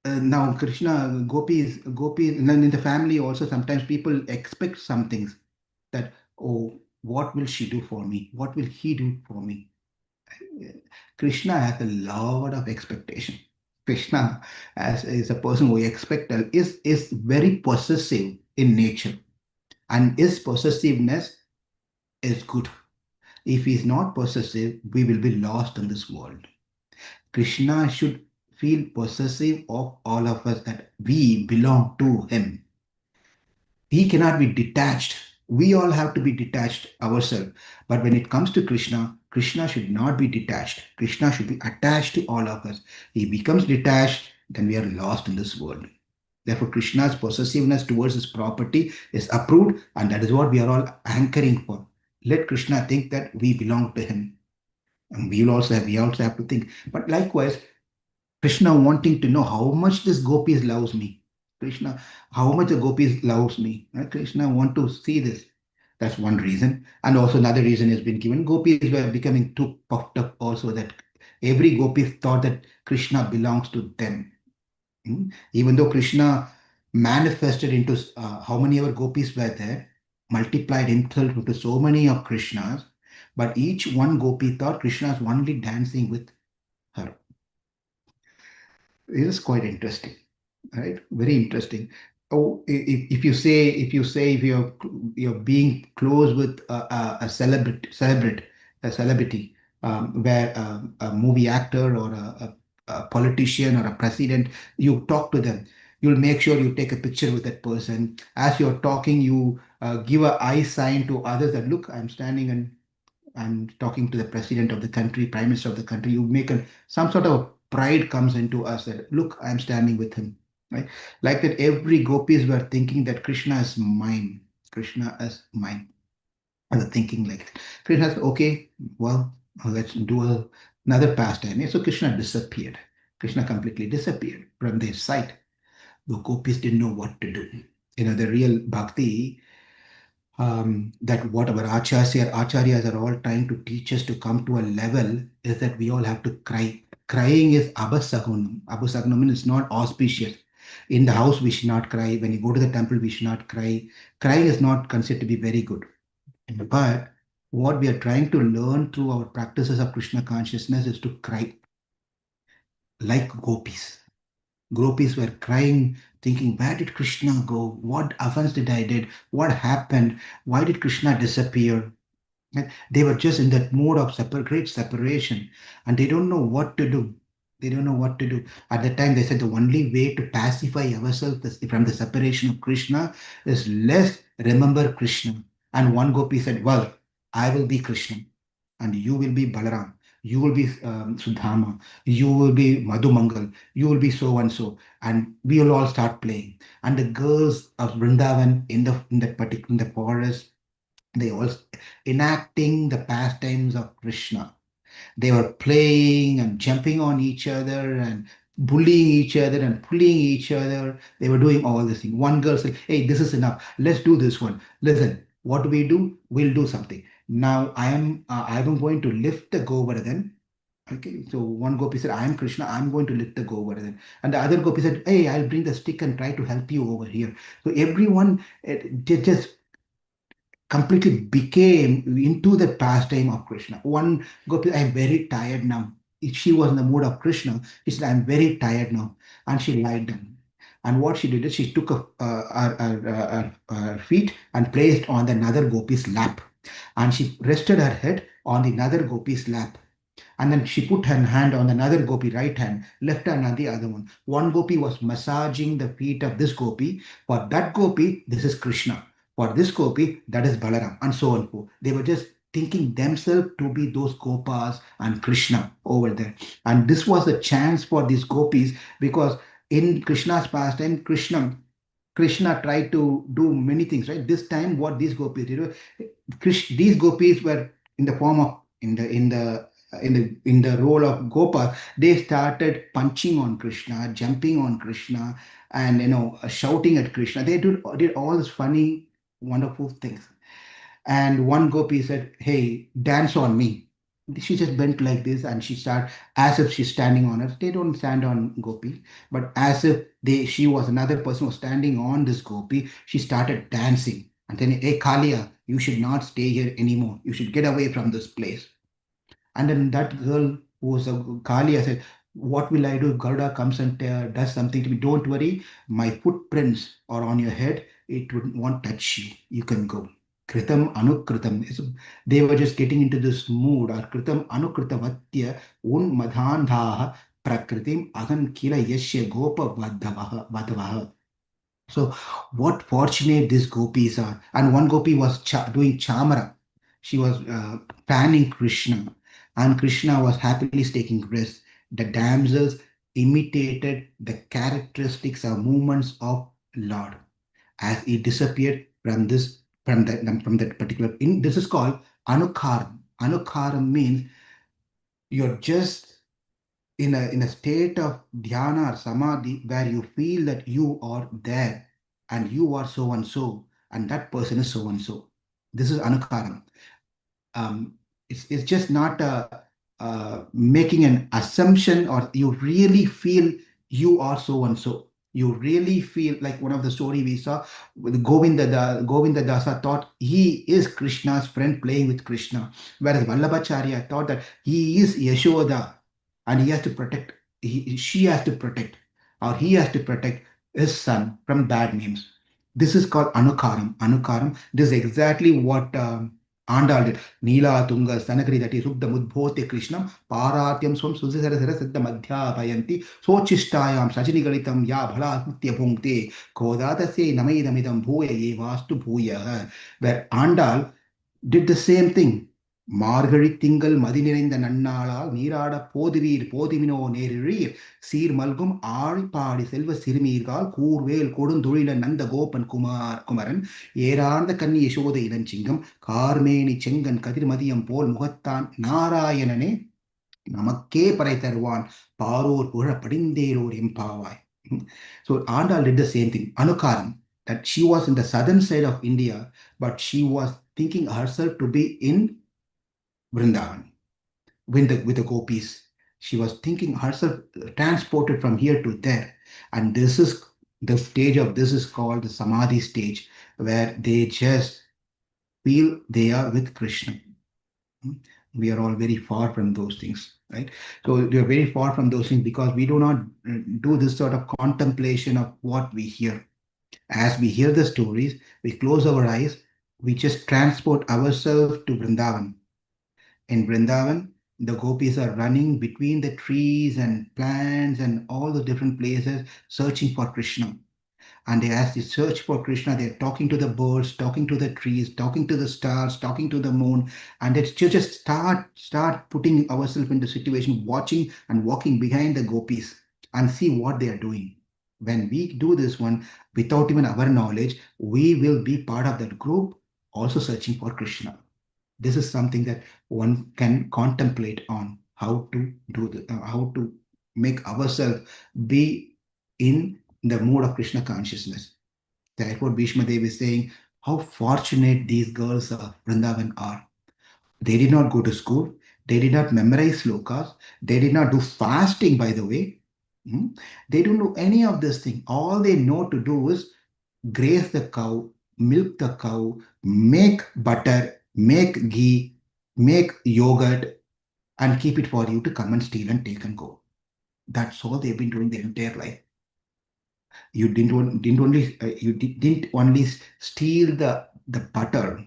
A: now Krishna, gopis, and then in the family also sometimes people expect some things that, oh, what will she do for me? What will he do for me? Krishna has a lot of expectation. Krishna is a person who is very possessive in nature, and his possessiveness is good. If he is not possessive, we will be lost in this world. Krishna should feel possessive of all of us that we belong to him. He cannot be detached. We all have to be detached ourselves. But when it comes to Krishna, Krishna should not be detached. Krishna should be attached to all of us. He becomes detached, then we are lost in this world. Therefore, Krishna's possessiveness towards his property is approved, and that is what we are all anchoring for. Let Krishna think that we belong to him. And we also have to think. But likewise, Krishna wanting to know how much this gopis loves me. Krishna, how much the gopis loves me. Right? Krishna want to see this. That's one reason. And also another reason has been given. Gopis were becoming too puffed up also that every gopi thought that Krishna belongs to them. Even though Krishna manifested into how many ever gopis were there, multiplied himself into so many of Krishnas, but each one gopi thought Krishna is only dancing with her. It is quite interesting, right? Very interesting. Oh, if you're being close with a celebrity, where a movie actor or a politician or a president, you talk to them. You'll make sure you take a picture with that person. As you're talking, you give a eye sign to others that look, I'm standing and I'm talking to the president of the country, prime minister of the country. You make some sort of pride comes into us that look, I'm standing with him, right? Like that, every gopis were thinking that Krishna is mine. Krishna is mine. And the thinking like that. Krishna said, okay, well, let's do another pastime. Yeah, so Krishna disappeared. Krishna completely disappeared from their sight. The gopis didn't know what to do. The real bhakti that what our acharyas are all trying to teach us to come to a level is that we all have to cry. Crying is abasagunam. Abasagunam means not auspicious. In the house, we should not cry. When you go to the temple, we should not cry. Crying is not considered to be very good. But what we are trying to learn through our practices of Krishna consciousness is to cry like gopis. Gopis were crying, thinking, where did Krishna go? What offense did I did? What happened? Why did Krishna disappear? And they were just in that mode of great separation, and they don't know what to do. They don't know what to do. At the time, they said the only way to pacify ourselves from the separation of Krishna is let's remember Krishna. And one gopi said, well, I will be Krishna and you will be Balaram, you will be Sudhama, you will be Madhumangal, you will be so and so, and we will all start playing. And the girls of Vrindavan in that particular in the forest, they all enacting the pastimes of Krishna. They were playing and jumping on each other and bullying each other and pulling each other. They were doing all this thing. One girl said, hey, this is enough. Let's do this one. Listen, what do we do? We'll do something. Now I am going to lift the Govardhan. Okay, so one gopi said, I am Krishna, I'm going to lift the Govardhan. And the other gopi said, hey, I'll bring the stick and try to help you over here. So everyone just completely became into the pastime of Krishna. One gopi, I'm very tired now. She was in the mood of Krishna. She said, I'm very tired now. And she lied down. And what she did is she took her feet and placed on the another gopi's lap. And she rested her head on the another gopi's lap. And then she put her hand on another gopi, right hand, left hand on the other one. One gopi was massaging the feet of this gopi. For that gopi, this is Krishna. For this gopi, that is Balaram, and so on. They were just thinking themselves to be those gopas and Krishna over there. And this was a chance for these gopis because in Krishna's pastime, Krishna tried to do many things, right? This time, what these gopis did, these gopis were in the form of in the role of Gopa. They started punching on Krishna, jumping on Krishna, and shouting at Krishna. They did all these funny, wonderful things. And one gopi said, hey, dance on me. She just bent like this and she started as if she's standing on her. They don't stand on gopi, but as if she was another person who was standing on this gopi, she started dancing. And then, hey, Kalia, you should not stay here anymore. You should get away from this place. And then that girl who was a Kalia said, what will I do if Garuda comes and does something to me? Don't worry, my footprints are on your head. It won't touch you. You can go. Kritam Anukritam. They were just getting into this mood. Or Kritam Anukritavatya Un Madhandhaha Prakritim Ahan Kila Yashya Gopa Vadavaha. So, what fortunate these gopis are. And one gopi was doing chamara. She was fanning Krishna, and Krishna was happily taking rest. The damsels imitated the characteristics or movements of Lord as he disappeared from that particular. This is called anukaram. Anukaram means you're just in a state of dhyana or samadhi where you feel that you are there and you are so and so and that person is so and so. This is anukaram. It's just not making an assumption or you really feel you are so and so. You really feel like one of the story we saw with Govinda Dasa thought he is Krishna's friend playing with Krishna, whereas Vallabhacharya thought that he is Yashoda and he has to protect, she has to protect, or he has to protect his son from bad names. This is called Anukaram. Anukaram. This is exactly what Andal did. Nila Tunga Stanakri, that is Subda Mudbhote Krishnam, Paratyam Swam Susisara Siddha Madhya Payanti, Sochistayam Sajinigalitam Ya Bhala Mutya Punkte, Kodata se Namaidamidam Bhuya Ye Vastu Bhuya, where Andal did the same thing. மார்கழி திங்கள் மதி நிறைந்த நன்னாளால் நீராட போதுவீர் போதுமினோ நேரிழீர் சீர் மல்கும் ஆழிப்பாடி செல்வ சிறுமீர்கால் கூர்வேல் கொடுந்தொழில நந்த கோபன் குமரன் ஏரார்ந்த கன்னி யசோத இளஞ்சிங்கம் கார்மேனி செங்கன் கதிர்மதியம் போல் முகத்தான் நாராயணனே நமக்கே பறை தருவான் பாரோர் புழ படிந்தேரோர் எம்பாவாய். So Andal did the same thing. Anukaram. that she was in the southern side of India, but she was thinking herself to be in Vrindavan with the gopis. She was thinking herself transported from here to there. And this is the stage of this is called the Samadhi stage, where they just feel they are with Krishna. Hmm. We are all very far from those things, right? So we are very far from those things because we do not do this sort of contemplation of what we hear. As we hear the stories, we close our eyes, we just transport ourselves to Vrindavan. In Vrindavan, the gopis are running between the trees and plants and all the different places searching for Krishna. And as they search for Krishna, they're talking to the birds, talking to the trees, talking to the stars, talking to the moon. And it's just start putting ourselves into situation, watching and walking behind the gopis and see what they are doing. When we do this one without even our knowledge, we will be part of that group also searching for Krishna. This is something that one can contemplate on how to do how to make ourselves be in the mood of Krishna consciousness. Therefore, Bhīṣmadeva is saying how fortunate these girls of Vrindavan are. They did not go to school. They did not memorize slokas. They did not do fasting, by the way. Hmm? They don't do any of this thing. All they know to do is graze the cow, milk the cow, make butter, make ghee, make yogurt, and keep it for you to come and steal and take and go. That's all they've been doing their entire life. You didn't only steal the butter,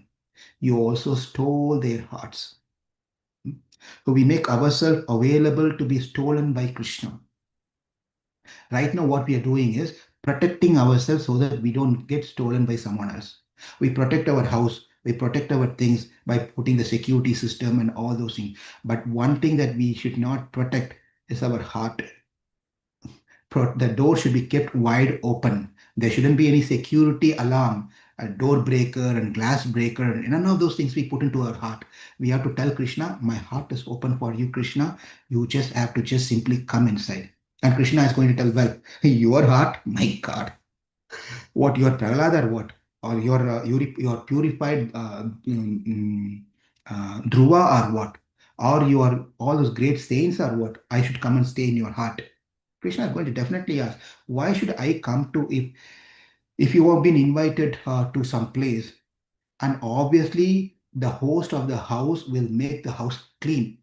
A: you also stole their hearts. So we make ourselves available to be stolen by Krishna. Right now, what we are doing is protecting ourselves so that we don't get stolen by someone else. We protect our house, we protect our things by putting the security system and all those things. But one thing that we should not protect is our heart. The door should be kept wide open. There shouldn't be any security alarm, a door breaker and glass breaker, and none of those things we put into our heart. We have to tell Krishna, my heart is open for you, Krishna. You just have to just simply come inside. And Krishna is going to tell, well, your heart, my God, what your Prahlad or what? Or your purified Dhruva or what? Or your all those great saints or what? I should come and stay in your heart. Krishna is going to definitely ask, why should I come to if you have been invited to some place and obviously the host of the house will make the house clean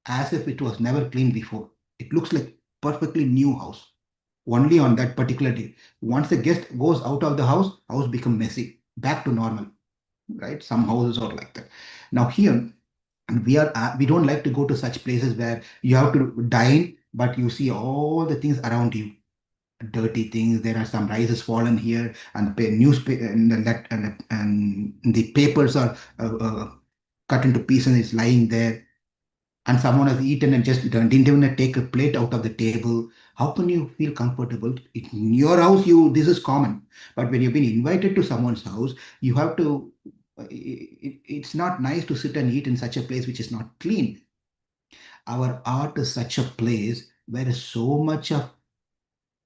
A: as if it was never clean before. It looks like perfectly new house only on that particular day. Once the guest goes out of the house become messy, back to normal, right? Some houses are like that. Now here, we don't like to go to such places where you have to dine, but you see all the things around you, dirty things. There are some rices fallen here, and the newspaper and the papers are cut into pieces and it's lying there. And someone has eaten and just didn't even take a plate out of the table. How can you feel comfortable? In your house, this is common. But when you've been invited to someone's house, you have to. It's not nice to sit and eat in such a place which is not clean. Our art is such a place where is so much of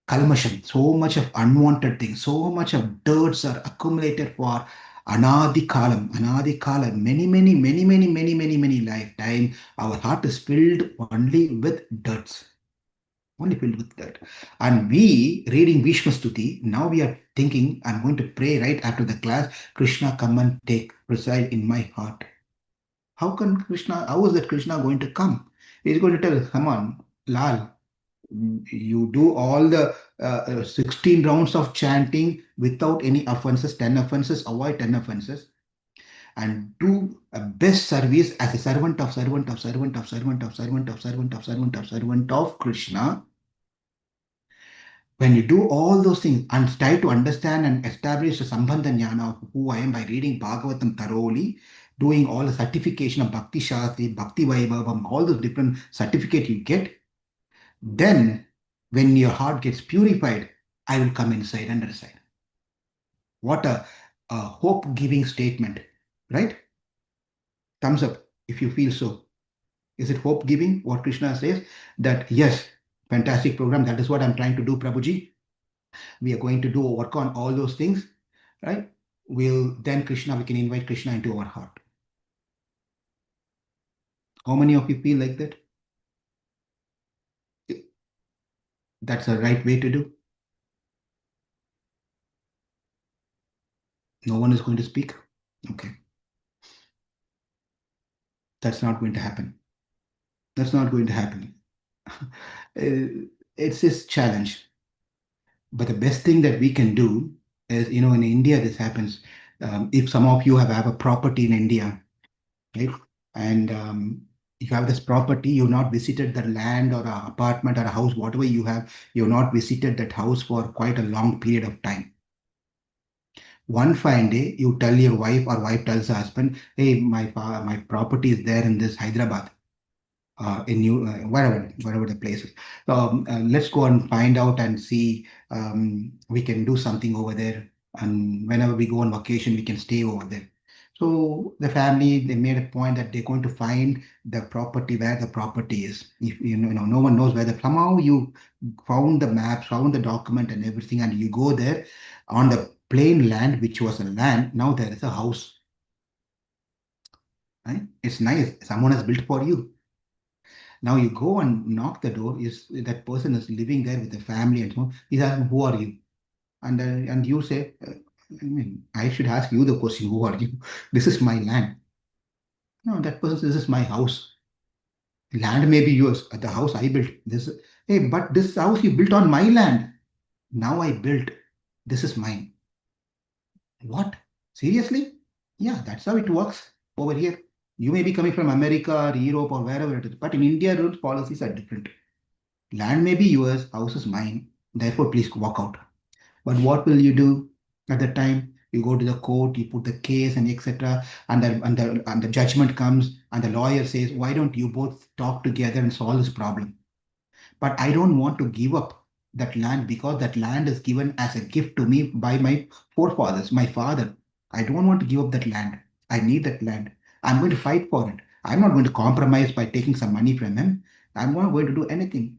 A: kalmasham, so much of unwanted things, so much of dirts are accumulated for anadi kalam, many lifetime. Our heart is filled only with dirts, only filled with dirt. And we reading Bhishma Stuti, now we are thinking, I'm going to pray right after the class, Krishna come and reside in my heart. How is that Krishna going to come? He's going to tell, come on, Lal, you do all the 16 rounds of chanting without any offenses, 10 offenses, avoid 10 offenses, and do a best service as a servant of Krishna. When you do all those things and try to understand and establish the Sambandha Jnana of who I am by reading Bhagavatam thoroughly, doing all the certification of Bhakti Shastri, Bhakti Vaibhavam, all those different certificate you get, then when your heart gets purified, I will come inside and reside. What a hope-giving statement, right? Thumbs up if you feel so. Is it hope-giving what Krishna says? That yes, fantastic program. That is what I'm trying to do, Prabhuji. We are going to do work on all those things. right? We can invite Krishna into our heart. How many of you feel like that? That's the right way to do. No one is going to speak. Okay. That's not going to happen. That's not going to happen. It's this challenge. But the best thing that we can do is, in India, this happens. If some of you have a property in India, right? And you have this property, you've not visited the land or a apartment or a house, whatever you have, you've not visited that house for quite a long period of time. One fine day, you tell your wife or wife tells the husband, hey, my property is there in this Hyderabad, in New, wherever the place is. So let's go and find out and see, we can do something over there. And whenever we go on vacation, we can stay over there. So the family, they made a point that they're going to find the property where the property is. If no one knows where somehow you found the maps, found the document and everything, and you go there on the plain land, which was a land. Now there is a house, right? It's nice. Someone has built for you. Now you go and knock the door. Is that person is living there with the family and so on. He's asking, "Who are you?" And you say, "I mean, I should ask you the question. Who are you? This is my land." No, that person says, "This is my house. Land may be yours. The house I built. This, hey, but this house you built on my land. Now I built. This is mine." What? Seriously? Yeah, that's how it works over here. You may be coming from America or Europe or wherever it is, but in India, rules policies are different. Land may be yours, house is mine. Therefore, please walk out. But what will you do at the time? You go to the court, you put the case and etc. And the judgment comes, and the lawyer says, "Why don't you both talk together and solve this problem?" But I don't want to give up that land because that land is given as a gift to me by my forefathers, my father. I don't want to give up that land. I need that land. I'm going to fight for it. I'm not going to compromise by taking some money from him. I'm not going to do anything.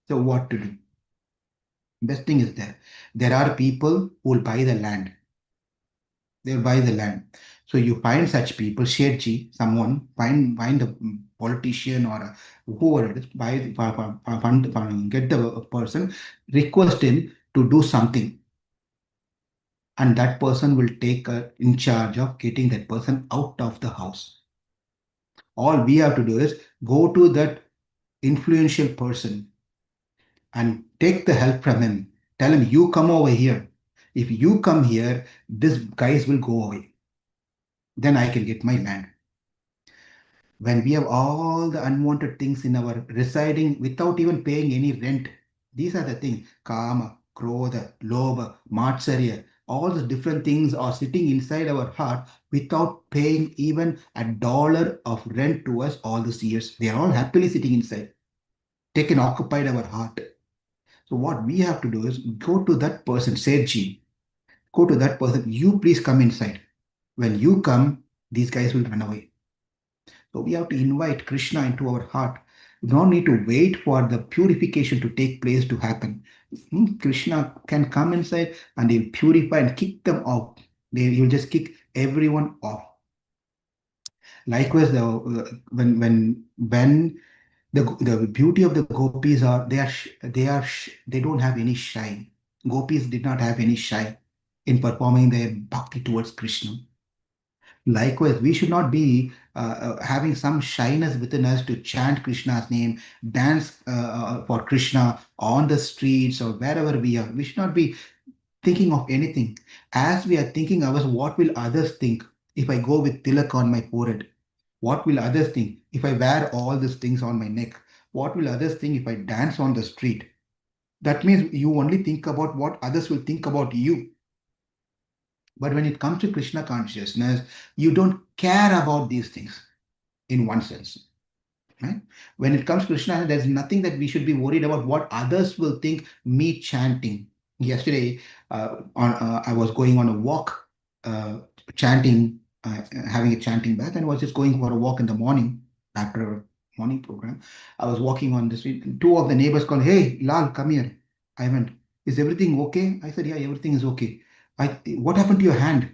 A: So what to do? Best thing is there. There are people who will buy the land. They'll buy the land. So you find such people, Shetji, someone, find a politician or whoever it is, get the person, request him to do something, and that person will take in charge of getting that person out of the house. All we have to do is go to that influential person and take the help from him. Tell him, you come over here. If you come here, this guys will go away. Then I can get my land. When we have all the unwanted things in our residing without even paying any rent, these are the things. Kama, Krodha, Lobha, Matsarya, all the different things are sitting inside our heart without paying even $1 of rent to us all these years. They are all happily sitting inside, taken occupied our heart. So what we have to do is go to that person, Serji, go to that person, you please come inside. When you come, these guys will run away. So we have to invite Krishna into our heart. We don't need to wait for the purification to take place to happen. Krishna can come inside and he'll purify and kick them out. He'll just kick everyone off. Likewise, when the beauty of the gopis are they don't have any shine. Gopis did not have any shine in performing their bhakti towards Krishna. Likewise, we should not be having some shyness within us to chant Krishna's name, dance for Krishna on the streets or wherever we are. We should not be thinking of anything. As we are thinking of us, what will others think if I go with tilak on my forehead? What will others think if I wear all these things on my neck? What will others think if I dance on the street? That means you only think about what others will think about you. But when it comes to Krishna consciousness, you don't care about these things in one sense. Right? When it comes to Krishna, there's nothing that we should be worried about what others will think me chanting. Yesterday, I was going on a walk, chanting, having a chanting bath, and was just going for a walk in the morning after a morning program. I was walking on the street, and two of the neighbors called, "Hey, Lal, come here." I went, "Is everything okay?" I said, "Yeah, everything is okay." What happened to your hand?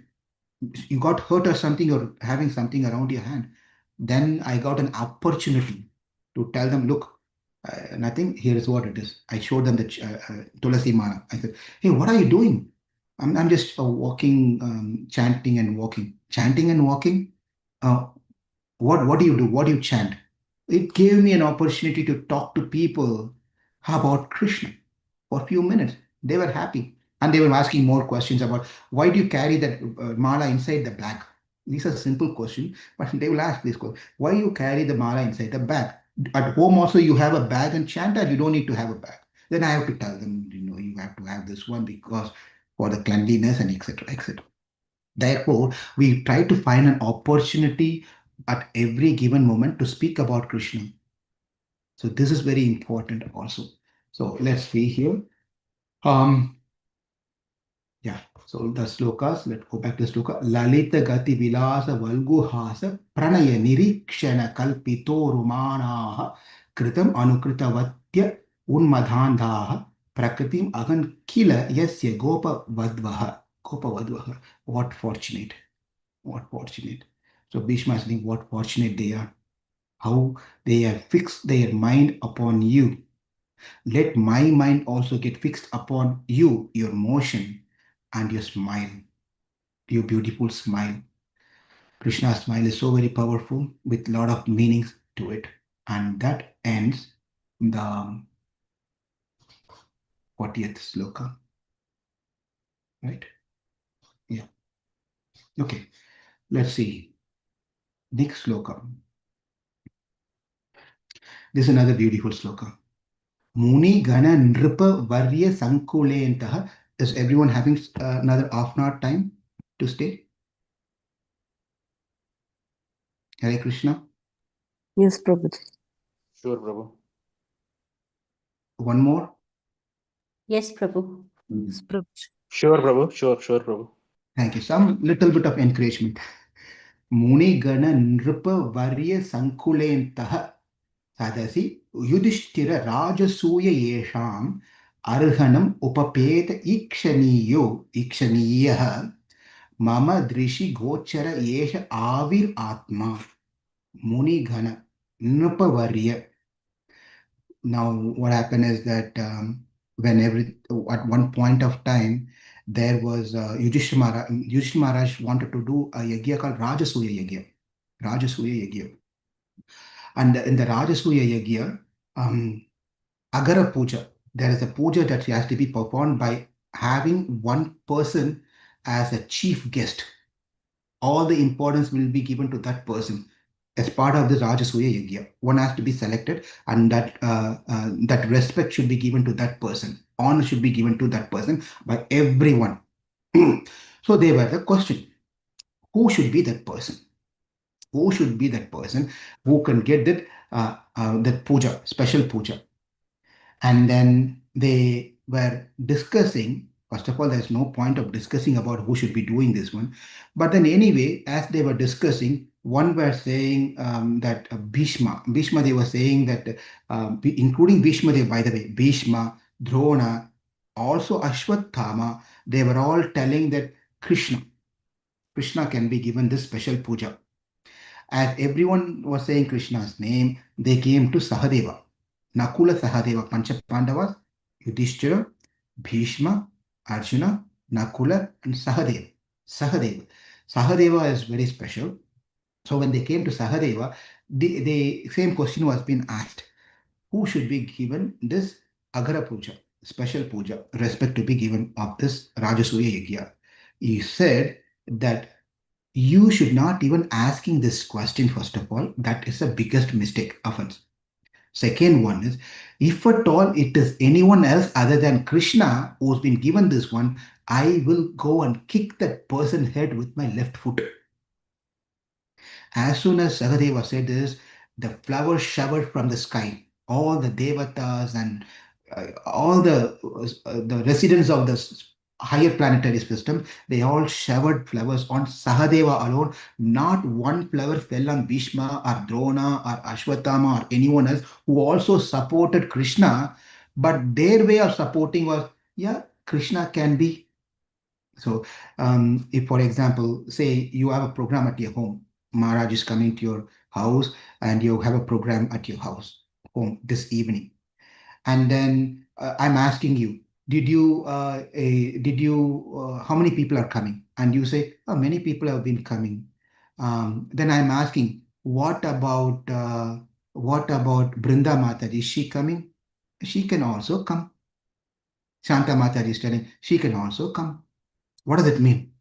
A: You got hurt or something, or having something around your hand. Then I got an opportunity to tell them, look, nothing, here is what it is. I showed them the Tulasi Mala. I said, hey, what are you doing? I'm just walking, chanting and walking. Chanting and walking? Uh, what do you do? What do you chant? It gave me an opportunity to talk to people about Krishna for a few minutes. They were happy. And they were asking more questions about why do you carry that mala inside the bag? These are simple questions, but they will ask this question. Why you carry the mala inside the bag? At home also you have a bag and chant, or you don't need to have a bag. Then I have to tell them, you have to have this one because for the cleanliness and etc. etc. Therefore, we try to find an opportunity at every given moment to speak about Krishna. So this is very important also. So let's see here. Um, yeah. So the slokas, let's go back to the sloka. Lalita gati vilasa valguhasa pranaya nirikshana kalpito rumanaha kritam anukritavatya unmadhandaha prakritim agan kila yasya gopa vadvaha. Gopa vadvaha. What fortunate. What fortunate. So Bhishma is saying what fortunate they are. How they have fixed their mind upon you. Let my mind also get fixed upon you, your motion and your smile, your beautiful smile. Krishna's smile is so very powerful with a lot of meanings to it. And that ends the 40th sloka. Right? Yeah. Okay. Let's see. Next sloka. This is another beautiful sloka. Muni Gana Nripa Varya Sankulentaha. Is everyone having another half an hour time to stay? Hare Krishna.
B: Yes, Prabhuji.
C: Sure, Prabhu.
A: One more.
D: Yes, Prabhu.
B: Yes, Prabhuji.
C: Sure, Prabhu. Sure, Prabhu.
A: Thank you. Some little bit of encouragement. Muni Gana Nripa Varya Sankulentaha. Sadasi Yudhishthira Rajasuya Yesham Arhanam Upapeta Ikshaniyaha Mama Drishi Gochara Yesha Avir Atma Muni Gana Nripavarya. Now, what happened is that at one point of time, there was Yudhishthira Maharaj wanted to do a yagya called Rajasuya Yagya. Rajasuya Yagya. And in the Rajasuya Yagya, Agara Puja, there is a puja that has to be performed by having one person as a chief guest. All the importance will be given to that person as part of the Rajasuya Yagya. One has to be selected, and that respect should be given to that person. Honor should be given to that person by everyone. So they were the question: who should be that person? Who should be that person who can get that puja, special puja? And then they were discussing. First of all, there's no point of discussing about who should be doing this one. But then anyway, as they were discussing, one were saying that Bhīṣma, they were saying that, including Bhīṣmadeva, by the way, Bhīṣma, Drona, also Ashwathama, they were all telling that Krishna can be given this special puja. As everyone was saying Krishna's name, they came to Sahadeva. Nakula Sahadeva, Pancha Pandavas, Yudhishthira, Bhishma, Arjuna, Nakula, and Sahadeva. Sahadeva is very special. So when they came to Sahadeva, the same question was being asked. Who should be given this Agara Puja, special puja, respect to be given of this Rajasuya Yagya? He said that you should not even asking this question, first of all. That is the biggest mistake, offense. Second one is, if at all it is anyone else other than Krishna who's been given this one, I will go and kick that person's head with my left foot. As soon as Sahadeva said this, the flowers showered from the sky. All the devatas and all the residents of the higher planetary system, they all showered flowers on Sahadeva alone. Not one flower fell on Bhishma or Drona or Ashwatthama or anyone else who also supported Krishna. But their way of supporting was, yeah, Krishna can be So, if, for example, say you have a program at your home, Maharaj is coming to your house, and you have a program at your house, home this evening, and then I'm asking you, how many people are coming? And you say, oh, many people have been coming. Then I'm asking, what about Brinda Mataji? Is she coming? She can also come. Shanta Mataji is telling, she can also come. What does it mean?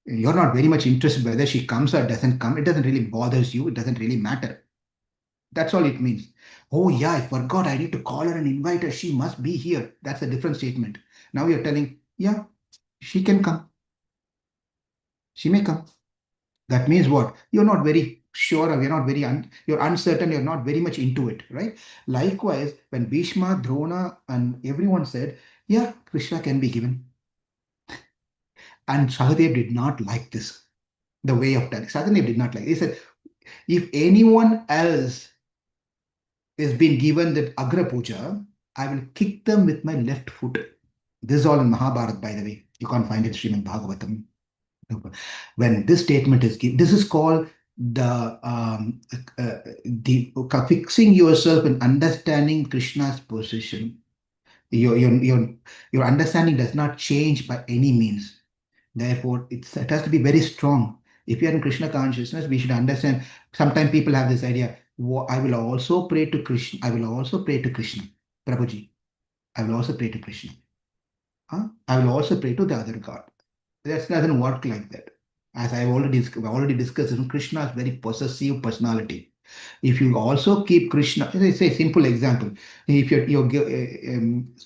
A: You're not very much interested whether she comes or doesn't come. It doesn't really bothers you. It doesn't really matter. That's all it means. Oh, yeah, I forgot. I need to call her and invite her. She must be here. That's a different statement. Now you're telling, yeah, she can come. She may come. That means what? You're not very sure, or you're not very, you're uncertain, you're not very much into it, right? Likewise, when Bhishma, Drona, and everyone said, yeah, Krishna can be given. And Sahadev did not like this, the way of telling. Sahadev did not like it. He said, if anyone else is being given that Agra Puja, I will kick them with my left foot. This is all in Mahabharata, by the way. You can't find it in Śrīmad Bhāgavatam. When this statement is given, this is called the fixing yourself and understanding Krishna's position. Your understanding does not change by any means. Therefore, it has to be very strong. If you are in Krishna consciousness, we should understand. Sometimes people have this idea, I will also pray to Krishna. I will also pray to Krishna. Prabhuji, I will also pray to Krishna. Huh? I will also pray to the other God. That doesn't work like that. As I've already discussed, Krishna is very possessive personality. If you also keep Krishna, let's say simple example. If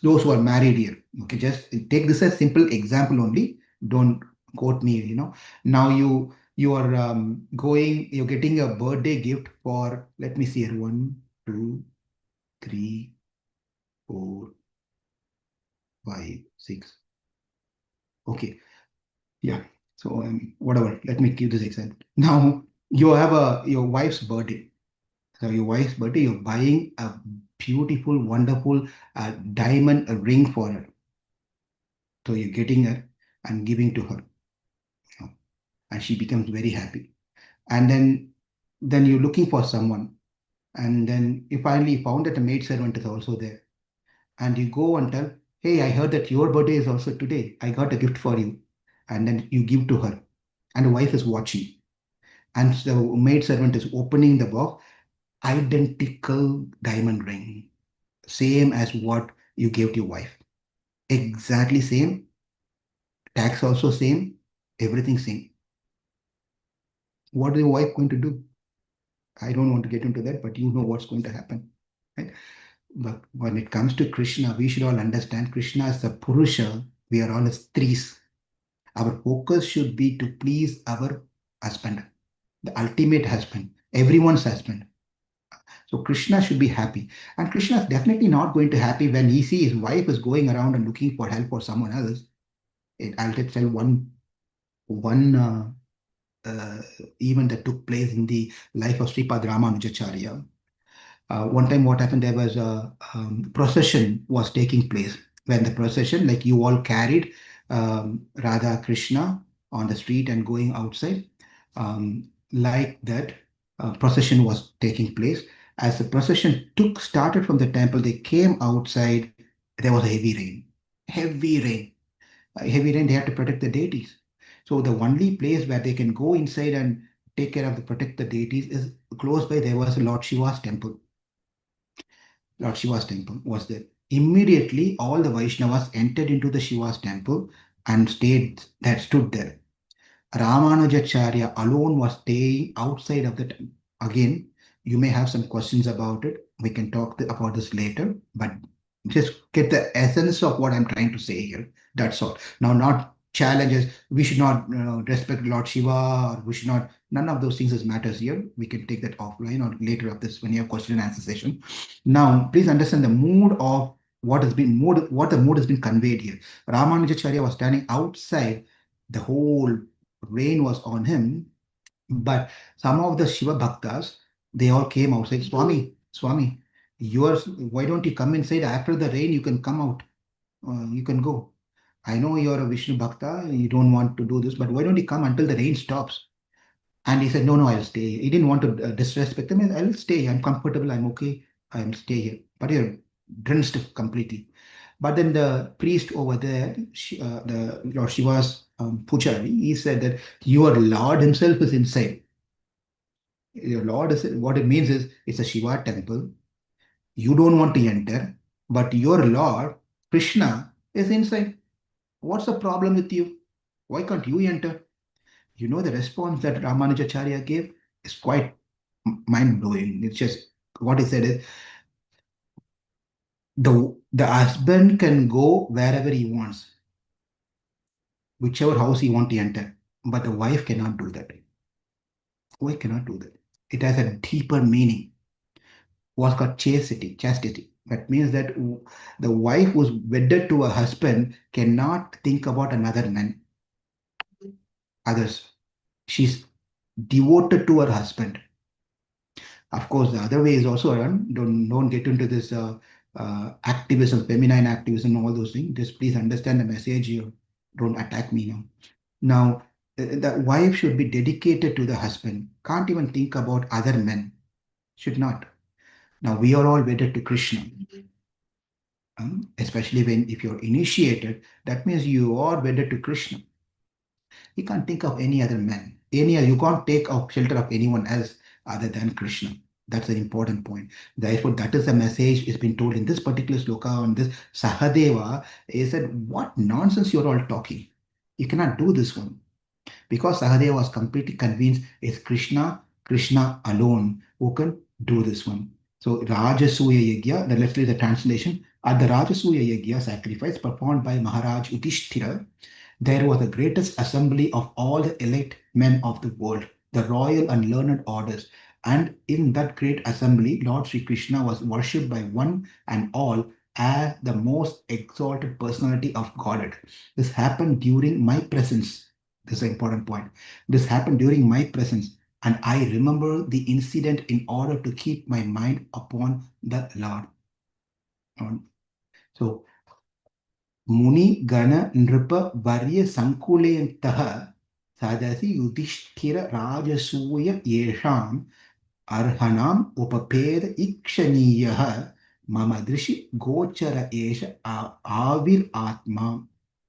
A: those who are married here, okay, just take this as simple example only. Don't quote me. Now you are you're getting a birthday gift for, let me see here, 1, 2, 3, 4, 5, 6. Okay, yeah. So whatever. Let me give this example. Now you have your wife's birthday. So your wife's birthday, you're buying a beautiful, wonderful diamond ring for her. So you're getting her and giving to her, and she becomes very happy. And then you're looking for someone, and then you finally found that a maid servant is also there, and you go and tell, "Hey, I heard that your birthday is also today. I got a gift for you," and then you give to her, and the wife is watching, and the maid servant is opening the box, identical diamond ring, same as what you gave to your wife. Exactly same. Tax also same. Everything same. What is your wife going to do? I don't want to get into that, but you know what's going to happen. Right? But when it comes to Krishna, we should all understand Krishna is the Purusha. We are all Stris. Our focus should be to please our husband, the ultimate husband, everyone's husband. So Krishna should be happy. And Krishna is definitely not going to happy when he sees his wife is going around and looking for help for someone else. I'll just tell one event that took place in the life of Sripad Ramanujacharya. One time what happened, there was a procession was taking place. When the procession, like you all carried Radha Krishna on the street and going outside, like that procession was taking place. As the procession started from the temple, they came outside, there was a heavy rain. Heavy rain. Heavy rain, they had to protect the deities. So the only place where they can go inside and take care of protect the deities is close by. There was a Lord Shiva's temple. Lord Shiva's temple was there. Immediately, all the Vaishnavas entered into the Shiva's temple and stood there. Ramanujacharya alone was staying outside of the temple. Again, you may have some questions about it. We can talk about this later, but just get the essence of what I'm trying to say here. That's all. Now, not challenges. We should not respect Lord Shiva, or we should not. None of those things matters here. We can take that offline or later of this when you have question and answer session. Now, please understand the mood of what the mood has been conveyed here. Ramanujacharya was standing outside. The whole rain was on him, but some of the Shiva Bhaktas, they all came outside. Swami, why don't you come inside? After the rain, you can come out. You can go. I know you're a Vishnu Bhakta, you don't want to do this, but why don't you come until the rain stops? And he said, no, I'll stay. He didn't want to disrespect them. I'll stay. I'm comfortable. I'm okay. I'm stay here. But you're drenched completely. But then the priest over there, the Lord Shiva's Pujari, he said that your Lord himself is inside. Your Lord is, what it means is, it's a Shiva temple. You don't want to enter, but your Lord, Krishna, is inside. What's the problem with you? Why can't you enter? You know, the response that Ramanujacharya gave is quite mind blowing. It's just what he said is the husband can go wherever he wants, whichever house he wants to enter, but the wife cannot do that. Wife cannot do that. It has a deeper meaning. What's called chastity, chastity. That means that the wife who's wedded to a husband cannot think about another man, others. She's devoted to her husband. Of course, the other way is also run. Don't get into this activism, feminine activism, all those things. Just please understand the message here. Don't attack me now. Now, the wife should be dedicated to the husband. Can't even think about other men. Should not. Now, we are all wedded to Krishna. Especially if you're initiated, that means you are wedded to Krishna. You can't think of any other man. You can't take shelter of anyone else other than Krishna. That's an important point. Therefore, that is the message is being told in this particular sloka on this Sahadeva. Is that what nonsense you're all talking? You cannot do this one. Because Sahadeva was completely convinced it's Krishna alone who can do this one. So Rajasuya Yagya, let's read the translation. At the Rajasuya Yagya sacrifice performed by Maharaj Yudhishthira, there was the greatest assembly of all the elect men of the world, the royal and learned orders. And in that great assembly, Lord Sri Krishna was worshipped by one and all as the most exalted personality of Godhead. This happened during my presence. This is an important point. This happened during my presence, and I remember the incident in order to keep my mind upon the Lord. So, Muni Gana Nripa Varya Sankuleyantaha Sadasi Yudhishthira Rajasuya Yesham Arhanam Upapeda Ikshaniyaha Mamadrishi Gochara Esha Avir Atma.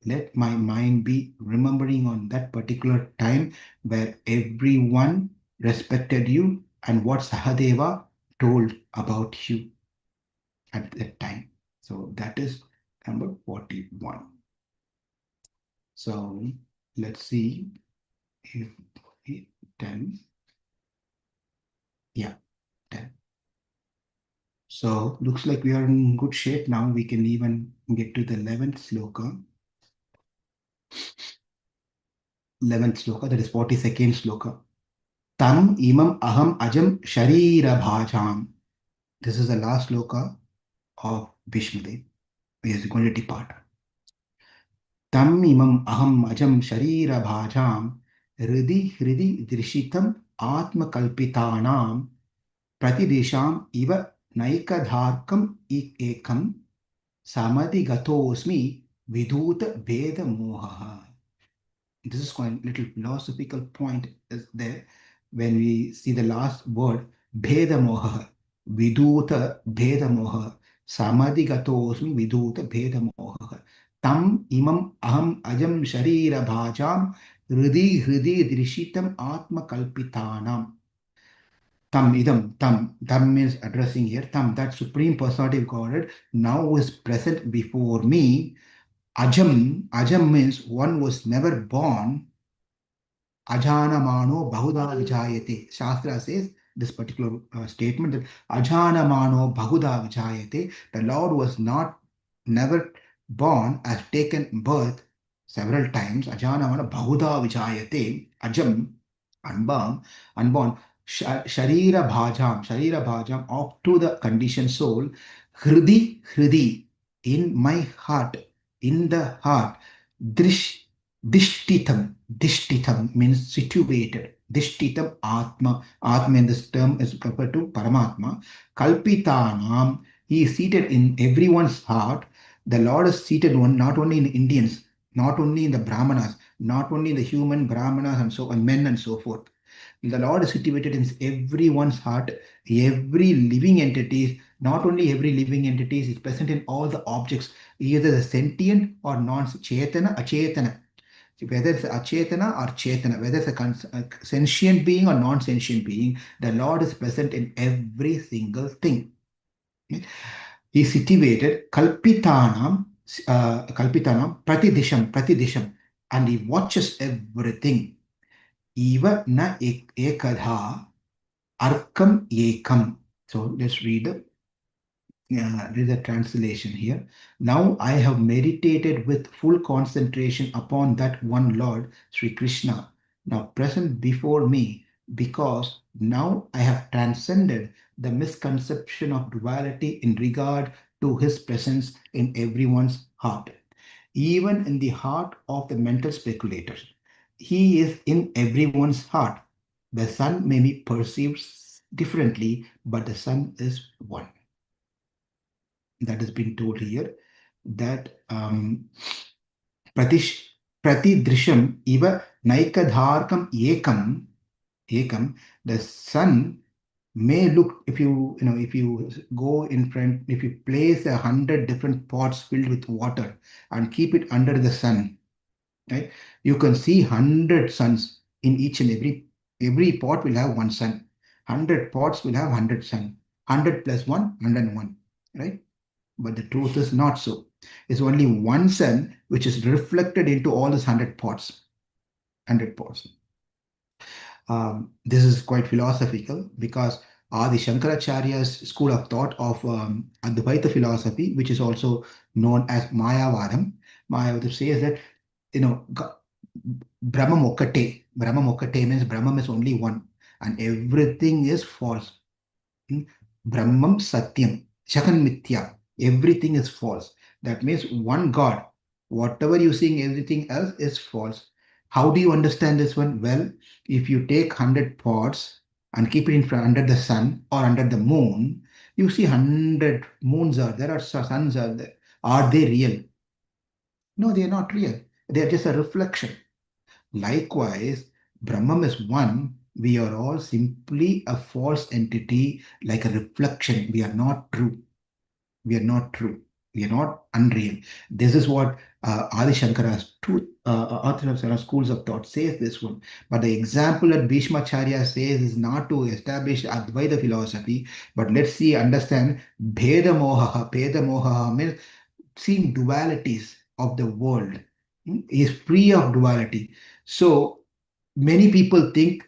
A: Let my mind be remembering on that particular time where everyone respected you and what Sahadeva told about you at that time. So that is number 41. So let's see if 10. Yeah, 10. So looks like we are in good shape now. We can even get to the 11th sloka. 11th sloka, that is 42nd sloka. Tam imam aham ajam sharira bhajam. This is the last sloka of Bhīṣmadeva. He is going to depart. Tam imam aham ajam sharira bhajam hridi drishitam atma kalpitanam pratidesham iva naikadharkam ekam samadhi gatosmi viduta veda mohaha. This is quite a little philosophical point is there when we see the last word Bheda Moha, Viduta Bheda Moha, Samadhi Gatosmi Viduta Bheda Moha, Tam Imam Aham Ajam Sharira Bhajam Hridi Drishitam Atma Kalpitanam. Tam idam, tam means addressing here. Tam, that supreme personality of Godhead, now is present before me. Ajam means one was never born. Ajanamano Bahuda Vijayate. Shastra says this particular statement that Ajanamano Bahuda Vijayate. The Lord was never born, has taken birth several times. Ajanamano Bahuda Vijayate. Ajam, unborn. Sharira Bhajam, up to the conditioned soul. Hridi, in my heart, in the heart. Dishtitam means situated. Dishtitam Atma. Atma in this term is referred to Paramatma. Kalpitanam, he is seated in everyone's heart. The Lord is seated not only in Indians. not only in the Brahmanas, not only in the human Brahmanas and so on, men and so forth. The Lord is situated in everyone's heart, every living entity, not only every living entity is present in all the objects, either the sentient or non-chetana, achetana. Whether it's achetana or chetana, whether it's a sentient being or non-sentient being, the Lord is present in every single thing. He is situated kalpitanam pratidisham, and he watches everything. Eva na ekadha arkam ekam. So let's read the translation here. Now I have meditated with full concentration upon that one Lord, Sri Krishna, now present before me, because now I have transcended the misconception of duality in regard to his presence in everyone's heart, even in the heart of the mental speculators. He is in everyone's heart. The sun may be perceived differently, but the sun is one. That has been told here, that pratidrisham iva naikadharkam ekam, the sun may look, if you go in front, if you place 100 different pots filled with water and keep it under the sun, right, you can see 100 suns in each and every pot will have one sun. 100 pots will have 100 sun. 100 plus 1, 101, right? But the truth is not so. It's only one sun which is reflected into all these 100 pots. 100 pots. This is quite philosophical, because Adi Shankaracharya's school of thought of Advaita philosophy, which is also known as Mayavadam. Mayavadam says that, Brahma Mokkate. Brahma Mokkate means Brahman is only one and everything is false. Brahmam Satyam. Shakan Mithya. Everything is false. That means one God. Whatever you seeing, everything else is false. How do you understand this one? Well, if you take 100 pots and keep it in front under the sun or under the moon, you see 100 moons are there or suns are there. Are they real? No, they are not real. They are just a reflection. Likewise, Brahman is one. We are all simply a false entity, like a reflection. We are not true. We are not true. We are not unreal. This is what Adi Shankara's two Orthodox schools of thought says this one. But the example that Bhishmacharya says is not to establish Advaita philosophy, but let's see, understand Bheda Moha. Bheda Moha means seeing dualities of the world. He is free of duality. So many people think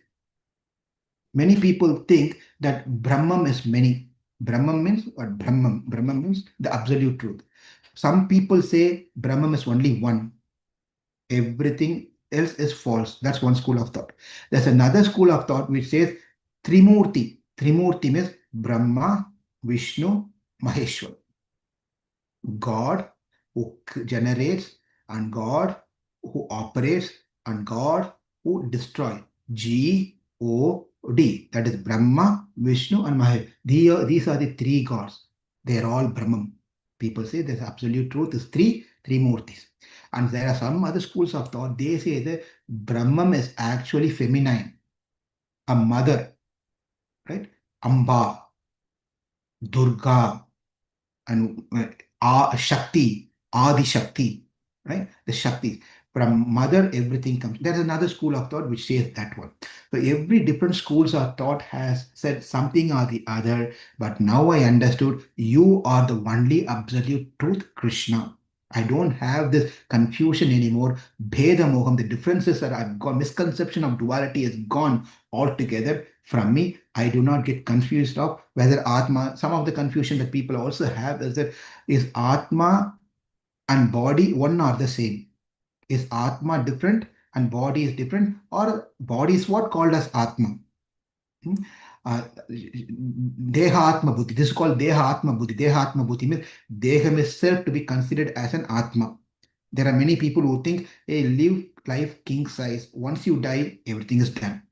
A: that Brahman is many. Brahman means what? Brahman. Brahman means the absolute truth. Some people say Brahman is only one. Everything else is false. That's one school of thought. There's another school of thought which says Trimurti. Trimurti means Brahma, Vishnu, Maheshwar. God who generates, and God who operates, and God who destroys. G-O-D. That is Brahma, Vishnu, and Mahesh. These are the three gods. They are all Brahman. People say there's absolute truth is three Murtis. And there are some other schools of thought. They say that Brahman is actually feminine, a mother, right? Amba, Durga, and Shakti, Adi Shakti, right? The Shakti. From mother, everything comes. There's another school of thought which says that one. So every different schools of thought has said something or the other, but now I understood you are the only absolute truth, Krishna. I don't have this confusion anymore. Bheda Moham, the differences that I've got, misconception of duality is gone altogether from me. I do not get confused of whether Atma, some of the confusion that people also have is that is Atma and body one or the same? Is Atma different and body is different? Or body is what called as Atma? Deha Atma Buddhi. This is called Deha Atma Buddhi. Deha Atma Buddhi means Deham is self to be considered as an Atma. There are many people who think, hey, live life king size. Once you die, everything is done.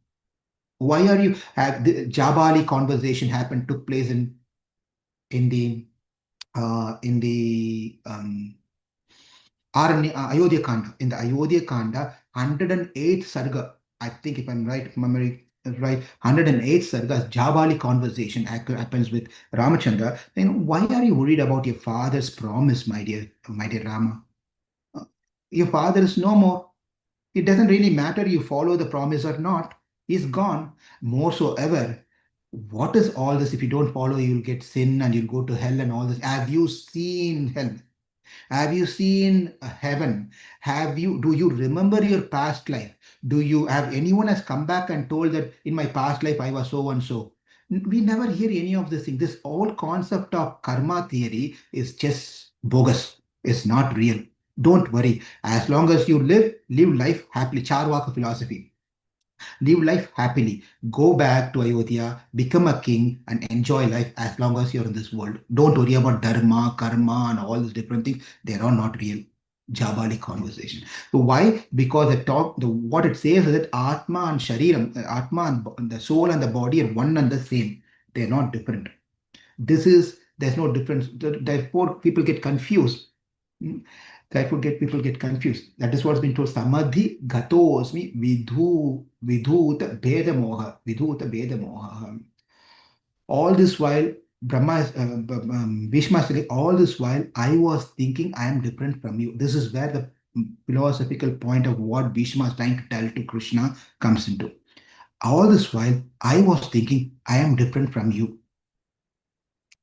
A: Why are you have the Jabali conversation took place in the Ayodhya Kanda. In the Ayodhya Kanda, 108 sarga, I think if I'm right, memory is right, 108 sargas, Jabali conversation happens with Ramachandra. Then why are you worried about your father's promise, my dear Rama? Uh, Your father is no more. It doesn't really matter you follow the promise or not. He's gone. More so ever. What is all this? If you don't follow, you'll get sin and you'll go to hell and all this. Have you seen hell? Have you seen heaven? Do you remember your past life? Do you have anyone has come back and told that in my past life I was so and so? We never hear any of this thing. This whole concept of karma theory is just bogus. It's not real. Don't worry. As long as you live life happily. Charvaka philosophy. Live life happily. Go back to Ayodhya, become a king, and enjoy life as long as you're in this world. Don't worry about dharma, karma, and all these different things. They are not real. Jabali conversation. So why? Because what it says is that Atma and Shariram, Atma and the soul and the body are one and the same. They're not different. There's no difference. Therefore, people get confused. Hmm. Therefore, people get confused. That is what's been told. Samadhi gatosmi vidhuta bheda moha. Vidhuta bheda moha. All this while, Bhishma is saying, all this while, I was thinking I am different from you. This is where the philosophical point of what Bhishma is trying to tell to Krishna comes into. All this while, I was thinking I am different from you.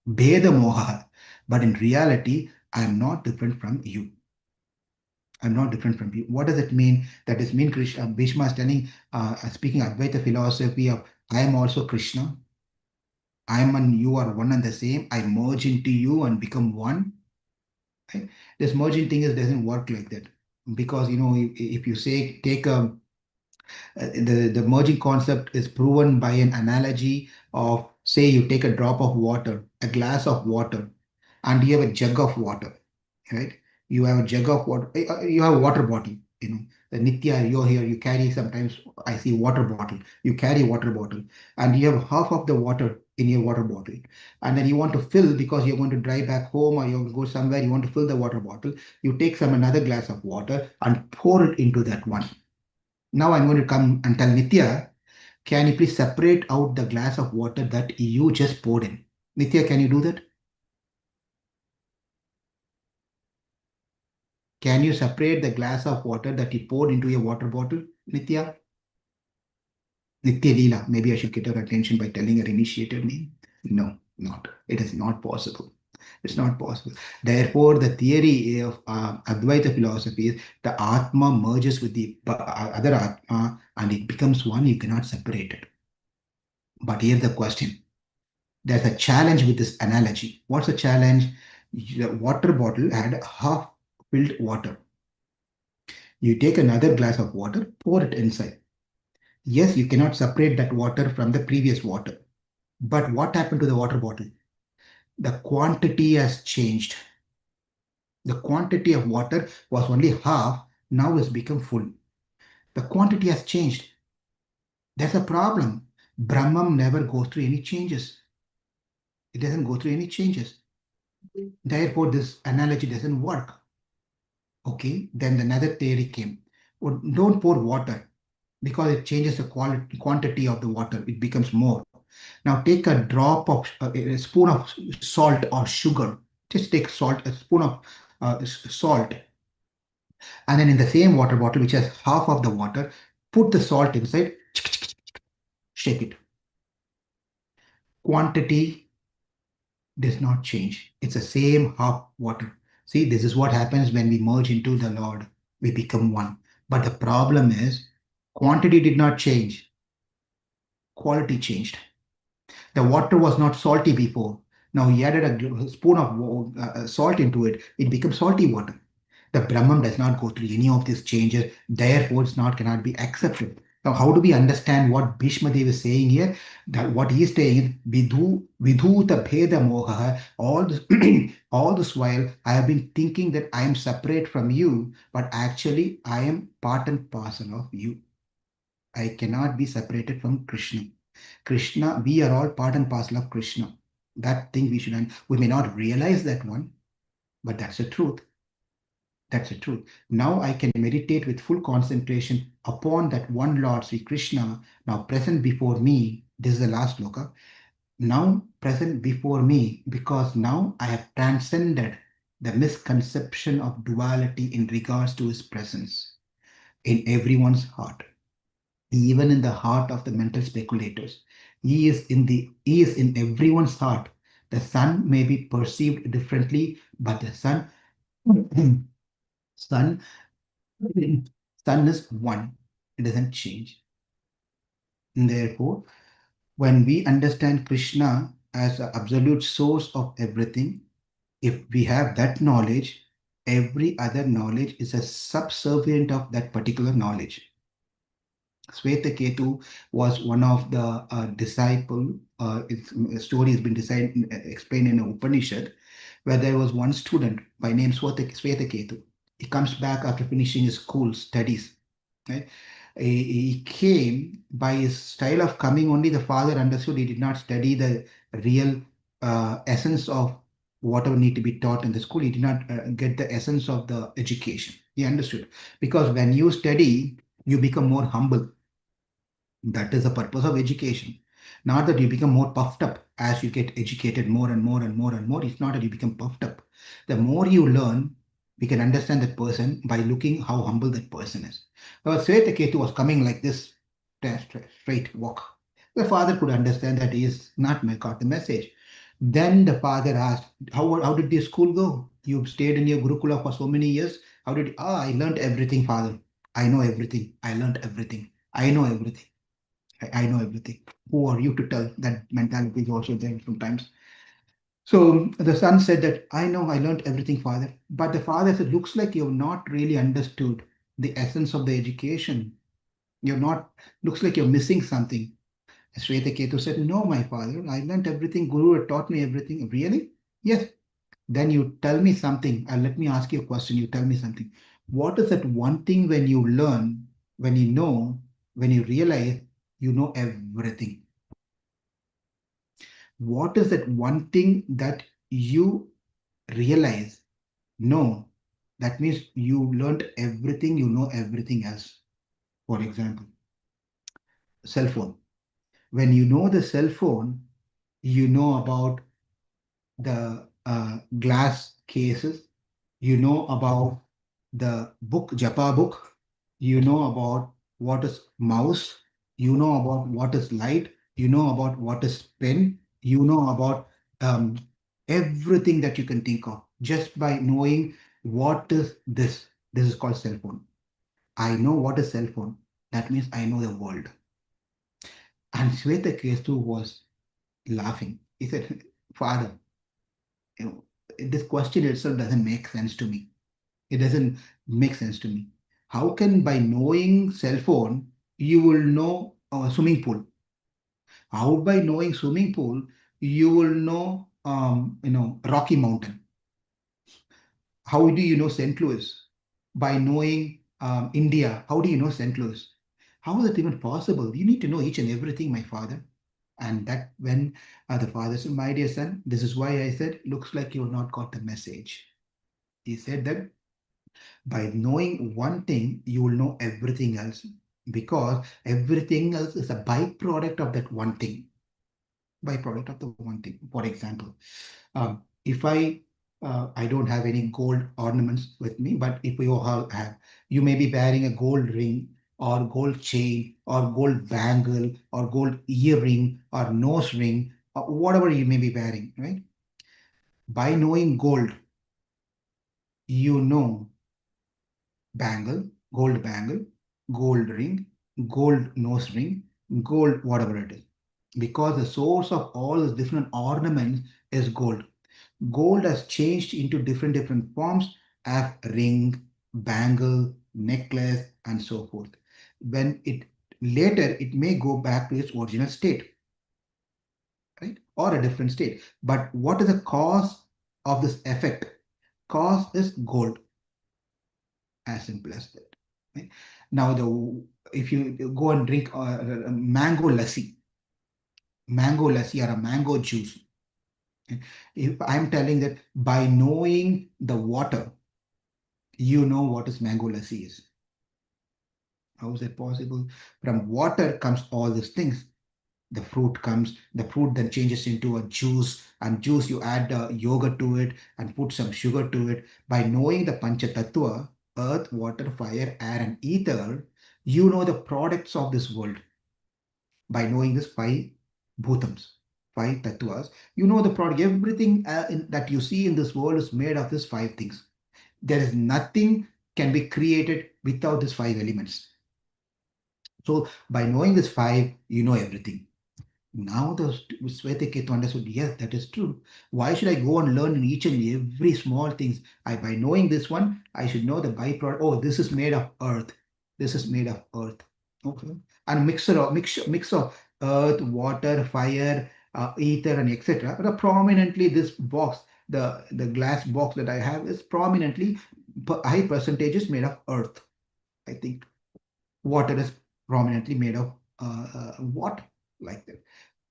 A: Bheda moha. But in reality, I am not different from you. I'm not different from you. What does it mean? That is mean Krishna, Bhishma is telling, speaking Advaita philosophy of I am also Krishna. I am and you are one and the same. I merge into you and become one. Right? This merging thing doesn't work like that. Because if you say take the merging concept is proven by an analogy of say you take a drop of water, a glass of water, and you have a jug of water, right? You have a jug of water, you have a water bottle, the Nitya, you're here, you carry sometimes, I see water bottle, you carry water bottle, and you have half of the water in your water bottle, and then you want to fill because you're going to drive back home or you go somewhere, you want to fill the water bottle, you take another glass of water and pour it into that one. Now I'm going to come and tell Nitya, can you please separate out the glass of water that you just poured in? Nitya, can you do that? Can you separate the glass of water that you poured into your water bottle, Nitya? Nitya Leela. Maybe I should get her attention by telling her initiator name. No, not. It is not possible. It's not possible. Therefore, the theory of Advaita philosophy is the Atma merges with the other Atma and it becomes one. You cannot separate it. But here's the question. There's a challenge with this analogy. What's the challenge? The water bottle had half filled water. You take another glass of water, pour it inside. Yes, you cannot separate that water from the previous water. But what happened to the water bottle? The quantity has changed. The quantity of water was only half, now it's become full. The quantity has changed. There's a problem. Brahman never goes through any changes. It doesn't go through any changes. Therefore, this analogy doesn't work. Okay, then another theory came. Well, don't pour water because it changes the quantity of the water. It becomes more. Now take a spoon of salt or sugar. Just take salt, a spoon of salt, and then in the same water bottle, which has half of the water, put the salt inside, shake it. Quantity does not change. It's the same half water. See, this is what happens when we merge into the Lord. We become one. But the problem is, quantity did not change. Quality changed. The water was not salty before. Now he added a spoon of salt into it. It becomes salty water. The Brahman does not go through any of these changes. Therefore, it's not cannot be accepted. Now, how do we understand what Bhīṣmadeva is saying here? That what he is saying is vidhuta bheda moha. All this while, I have been thinking that I am separate from you, but actually I am part and parcel of you. I cannot be separated from Krishna. Krishna, we are all part and parcel of Krishna. That thing we should, we may not realize that one, but that's the truth. That's the truth. Now I can meditate with full concentration upon that one Lord Sri Krishna, now present before me. This is the last sloka. Now present before me, because now I have transcended the misconception of duality in regards to his presence in everyone's heart, even in the heart of the mental speculators. He is in everyone's heart. The sun may be perceived differently, but the sun sun sun is one. It doesn't change. And therefore, when we understand Krishna as the absolute source of everything, if we have that knowledge, every other knowledge is a subservient of that particular knowledge. Ketu was one of the disciple. Its story has been explained in an Upanishad, where there was one student by name Ketu. He comes back after finishing his school studies. Right? He came by his style of coming. Only the father understood. He did not study the real essence of whatever need to be taught in the school. He did not get the essence of the education. He understood, because when you study, you become more humble. That is the purpose of education. Not that you become more puffed up as you get educated more and more and more and more. It's not that you become puffed up. The more you learn, we can understand that person by looking how humble that person is. But Ketu was coming like this, straight walk. The father could understand that he is not got the message. Then the father asked, how did the school go? You stayed in your Gurukula for so many years. How did, I learned everything, father. I know everything. I learned everything. I know everything. I know everything. Who are you to tell? That mentality is also there sometimes. So the son said that, I know, I learned everything, father. But the father said, looks like you've not really understood the essence of the education. You're not, looks like you're missing something. Ketu said, no, my father, I learned everything. Guru had taught me everything. Really? Yes. Then you tell me something. Let me ask you a question. You tell me something. What is that one thing when you learn, when you know, when you realize you know everything? What is that one thing that you realize? No, that means you learned everything, you know everything else. For example, cell phone. When you know the cell phone, you know about the glass cases, you know about the book, Japa book, you know about what is mouse, you know about what is light, you know about what is pen, you know about um, everything that you can think of just by knowing what is this. This is called cell phone. I know what is cell phone. That means I know the world. And Ketu was laughing. He said, Father, you know, this question itself doesn't make sense to me. It doesn't make sense to me. How can by knowing cell phone, you will know a swimming pool? How by knowing swimming pool, you will know, Rocky Mountain? How do you know St. Louis? By knowing India, how do you know St. Louis? How is it even possible? You need to know each and everything, my father. And that when the father said, my dear son, this is why I said, looks like you have not got the message. He said that by knowing one thing, you will know everything else, because everything else is a byproduct of that one thing. Byproduct of the one thing. For example, if I don't have any gold ornaments with me, but if you all have, you may be wearing a gold ring or gold chain or gold bangle or gold earring or nose ring or whatever you may be wearing, right? By knowing gold, you know bangle, gold ring, gold nose ring, gold whatever it is. Because the source of all these different ornaments is gold. Gold has changed into different forms as ring, bangle, necklace, and so forth. When it later it may go back to its original state, right? Or a different state. But what is the cause of this effect? Cause is gold. As simple as that. Right? Now, if you go and drink mango lassi or a mango juice, if I'm telling that by knowing the water, You know what is mango lassi is. How is it possible? From water comes all these things. The fruit comes, the fruit then changes into a juice, and juice you add yogurt to it and put some sugar to it. By knowing the Pancha Tattva, earth, water, fire, air, and ether, you know the products of this world. By knowing this five bhutams, five tattvas, you know the product. Everything that you see in this world is made of these five things. There is nothing can be created without these five elements. So by knowing this five, you know everything. Now the Svetaketa understood, yes, that is true. Why should I go and learn in each and every small things? By knowing this one, I should know the byproduct. Oh, this is made of earth. This is made of earth. Okay. And mix of earth, water, fire, ether, and etc. But prominently this box, the glass box that I have is prominently high percentages made of earth. I think water is prominently made of water, like that.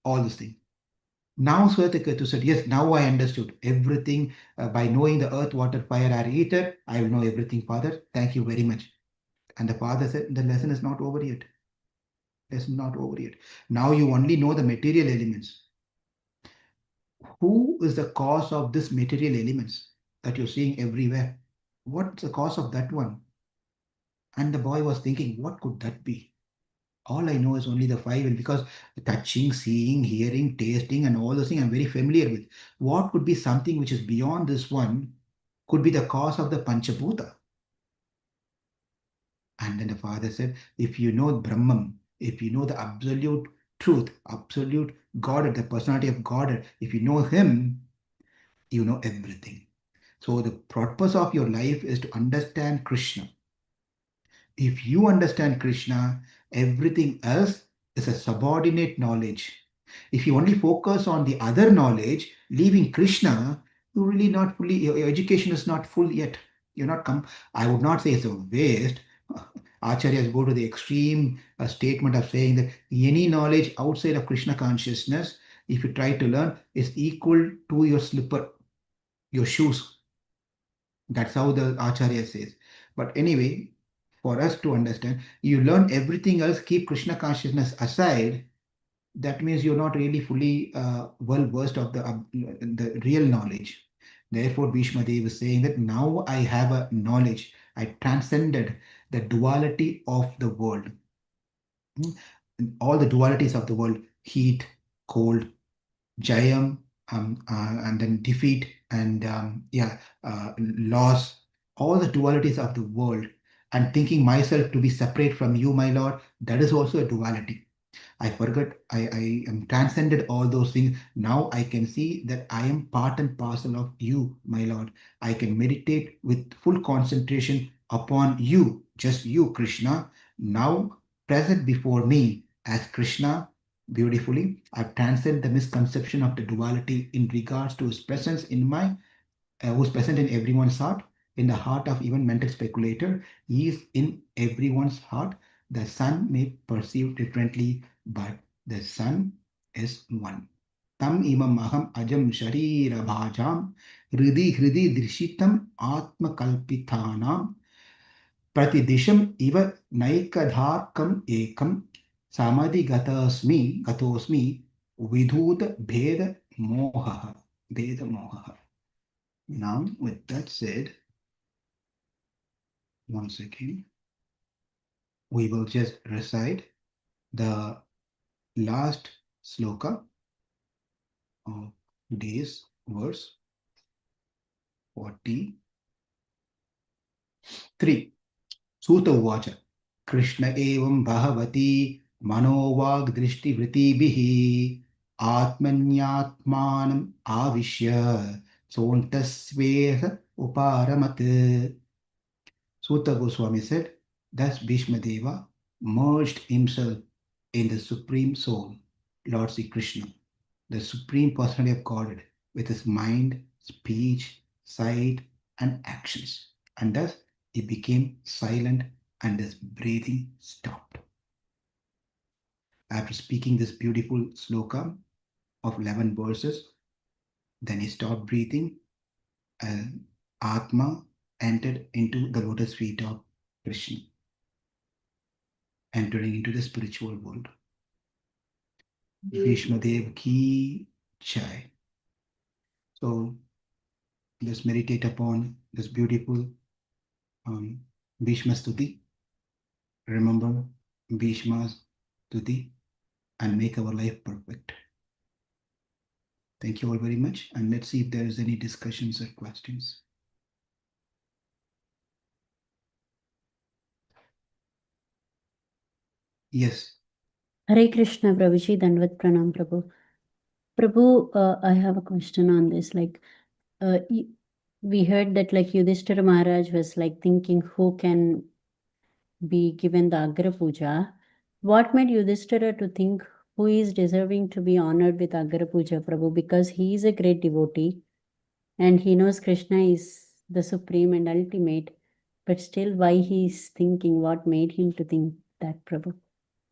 A: All these things. Now Swetaketu said, yes, now I understood everything by knowing the earth, water, fire, air, ether. I will know everything, Father. Thank you very much. And the father said, the lesson is not over yet. Lesson not over yet. Now you only know the material elements. Who is the cause of this material elements that you're seeing everywhere? What's the cause of that one? And the boy was thinking, what could that be? All I know is only the five, and because touching, seeing, hearing, tasting, and all those things I'm very familiar with. What could be something which is beyond this one? Could be the cause of the Panchabhuta. And then the father said, if you know Brahman, if you know the absolute truth, absolute God, the personality of God, if you know Him, you know everything. So the purpose of your life is to understand Krishna. If you understand Krishna, everything else is a subordinate knowledge. If you only focus on the other knowledge, leaving Krishna, you're really not fully, your education is not full yet. You're not I would not say it's a waste. Acharyas go to the extreme statement of saying that any knowledge outside of Krishna consciousness, if you try to learn, is equal to your slipper, your shoes. That's how the Acharya says. But anyway, for us to understand, you learn everything else, keep Krishna consciousness aside. That means you're not really fully well versed of the real knowledge. Therefore, Bhīṣmadeva is saying that now I have a knowledge. I transcended the duality of the world. All the dualities of the world, heat, cold, Jayam, and then defeat, and loss, all the dualities of the world, and thinking myself to be separate from you, my Lord, that is also a duality. I forgot, I am transcended all those things. Now I can see that I am part and parcel of you, my Lord. I can meditate with full concentration upon you, just you, Krishna, now present before me as Krishna. Beautifully, I've transcended the misconception of the duality in regards to his presence in my who's present in everyone's heart, in the heart of even mental speculator. He is in everyone's heart. The sun may perceive differently, but the sun is one. Tam imam aham ajam sharira bhajam hridi hridi drishitam atma kalpithanam pratidisham iva naikadharkam ekam samadhi gatosmi vidhuta bheda moha. Now, with that said, once again, we will just recite the last sloka of today's verse 43. Suta Uvacha Krishna evam bhavati manovag drishti vritibihi atmanyatmanam avishya sontasveh uparamat. Suta Goswami said, thus Bhīṣmadeva merged himself in the Supreme Soul, Lord Sri Krishna, the Supreme Personality of Godhead, with his mind, speech, sight, and actions. And thus he became silent and his breathing stopped. After speaking this beautiful sloka of 11 verses, then he stopped breathing and Atma entered into the lotus feet of Krishna, entering into the spiritual world. Bhīṣmadeva ki jai. So let's meditate upon this beautiful Bhīṣma stuti. Remember Bhīṣma's stuti and make our life perfect. Thank you all very much. And let's see if there is any discussions or questions. Yes.
D: Hare Krishna, Prabhuji, Dandvat Pranam, Prabhu. Prabhu, I have a question on this. Like, we heard that like Yudhishthira Maharaj was like thinking who can be given the Agra Puja. What made Yudhishthira to think who is deserving to be honored with Agra Puja, Prabhu? Because he is a great devotee and he knows Krishna is the supreme and ultimate. But still, why he is thinking, what made him to think that, Prabhu?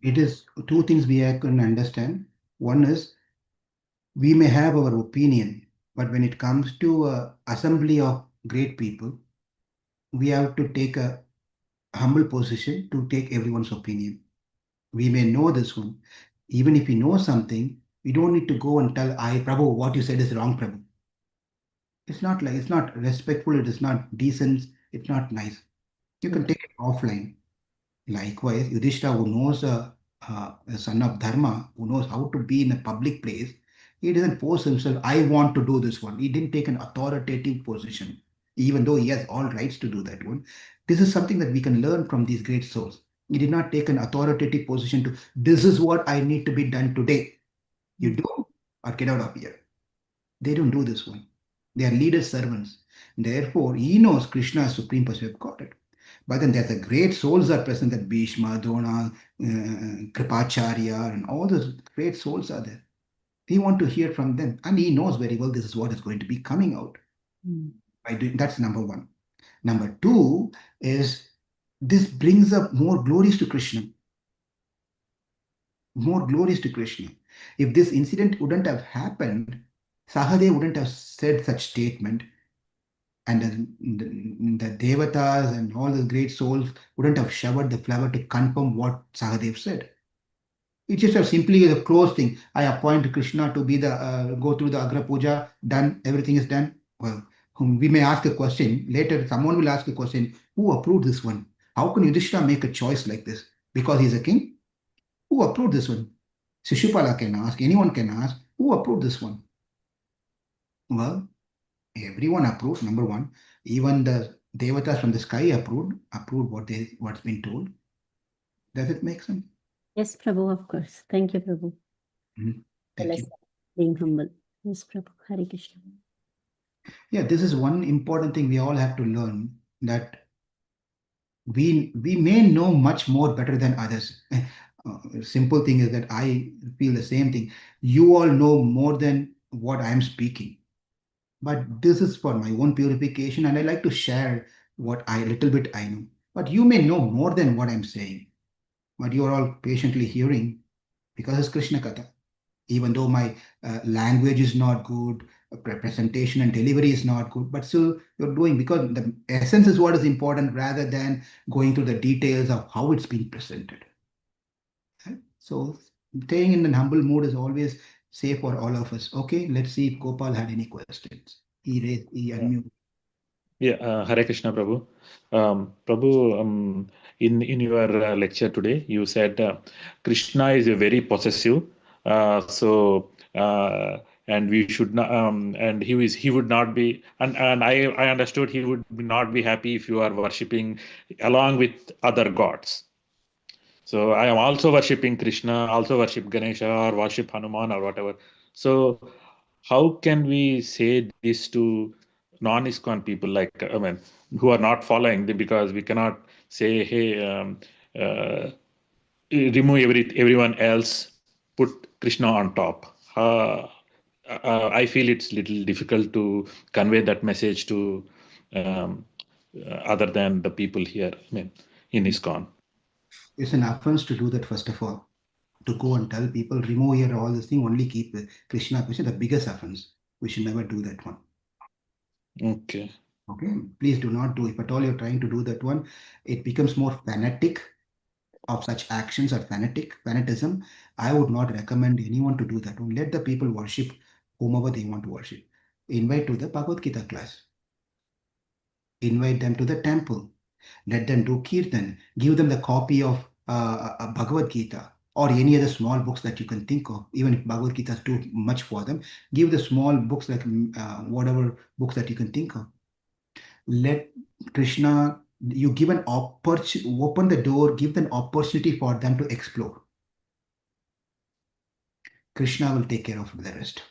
A: It is two things we can understand. One is we may have our opinion, but when it comes to an assembly of great people, we have to take a humble position to take everyone's opinion. We may know this one. Even if we know something, we don't need to go and tell, Prabhu, what you said is wrong, Prabhu. It's not respectful, it is not decent, it's not nice. You can take it offline. Likewise, Yudhishthira, who knows a son of Dharma, who knows how to be in a public place, he doesn't pose himself, I want to do this one. He didn't take an authoritative position, even though he has all rights to do that one. This is something that we can learn from these great souls. He did not take an authoritative position to, this is what I need to be done today. You do or get out of here. They don't do this one. They are leaders' servants. Therefore, he knows Krishna is supreme personality of Godhead. But then there's a great souls are present, that Bhishma, Drona, Kripacharya, and all those great souls are there. We want to hear from them. And he knows very well this is what is going to be coming out. By doing, that's number one. Number two is this brings up more glories to Krishna. More glories to Krishna. If this incident wouldn't have happened, Sahadev wouldn't have said such statement, and the Devatas and all the great souls wouldn't have showered the flower to confirm what Sahadev said. It just a simply a closed thing. I appoint Krishna to be the go through the Agra Puja, done, everything is done. Well, we may ask a question later. Someone will ask a question: who approved this one? How can Yudhishthira make a choice like this? Because he's a king. Who approved this one? Shishupala can ask. Anyone can ask. Who approved this one? Well, everyone approved. Number one, even the devatas from the sky approved what's been told. Does it make sense?
D: Yes, Prabhu, of course. Thank you, Prabhu.
A: Thank you.
D: Being humble. Yes, Prabhu. Hare Krishna.
A: Yeah, this is one important thing we all have to learn, that we may know much more better than others. Simple thing is that I feel the same thing. You all know more than what I am speaking. But this is for my own purification, and I like to share what little bit I know. But you may know more than what I'm saying. But you are all patiently hearing because it's Krishna Katha. Even though my language is not good, presentation and delivery is not good, but still you're doing, because the essence is what is important rather than going through the details of how it's being presented. Right? So staying in an humble mood is always safe for all of us. Okay, let's see if Gopal had any questions. He unmuted.
C: Yeah, Hare Krishna, Prabhu. Prabhu, in your lecture today, you said Krishna is a very possessive. And we should not, and he would not be, and I understood he would not be happy if you are worshipping along with other gods. So I am also worshipping Krishna, also worship Ganesha or worship Hanuman or whatever. So how can we say this to non-ISKCON people, like who are not following because we cannot say, hey, remove everyone else, put Krishna on top. I feel it's little difficult to convey that message to other than the people here, in ISKCON.
A: It's an offense to do that, first of all. To go and tell people, remove here all this thing, only keep Krishna, the biggest offense. We should never do that one.
C: Okay.
A: Okay, please do not do. If at all you're trying to do that one, it becomes more fanatic of such actions or fanatism. I would not recommend anyone to do that. Let the people worship whomever they want to worship. Invite to the Bhagavad-gita class. Invite them to the temple. Let them do kirtan. Give them the copy of Bhagavad-gita or any other small books that you can think of. Even if Bhagavad-gita is too much for them, give the small books like whatever books that you can think of. Let Krishna, you give an opportunity, open the door, give an opportunity for them to explore. Krishna will take care of the rest.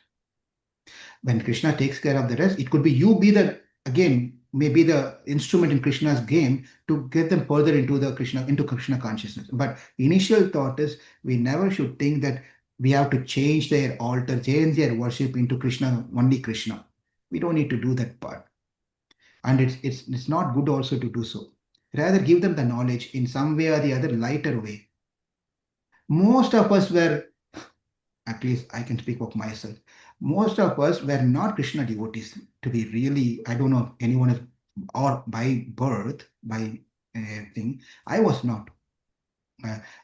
A: When Krishna takes care of the rest, it could be you be the, again, maybe the instrument in Krishna's game to get them further into Krishna consciousness. But initial thought is we never should think that we have to change their altar, change their worship into Krishna, only Krishna. We don't need to do that part. And it's not good also to do so. Rather give them the knowledge in some way or the other, lighter way. Most of us were, at least I can speak of myself, most of us were not Krishna devotees. To be really, I don't know if anyone is, or by birth, by thing, I was not.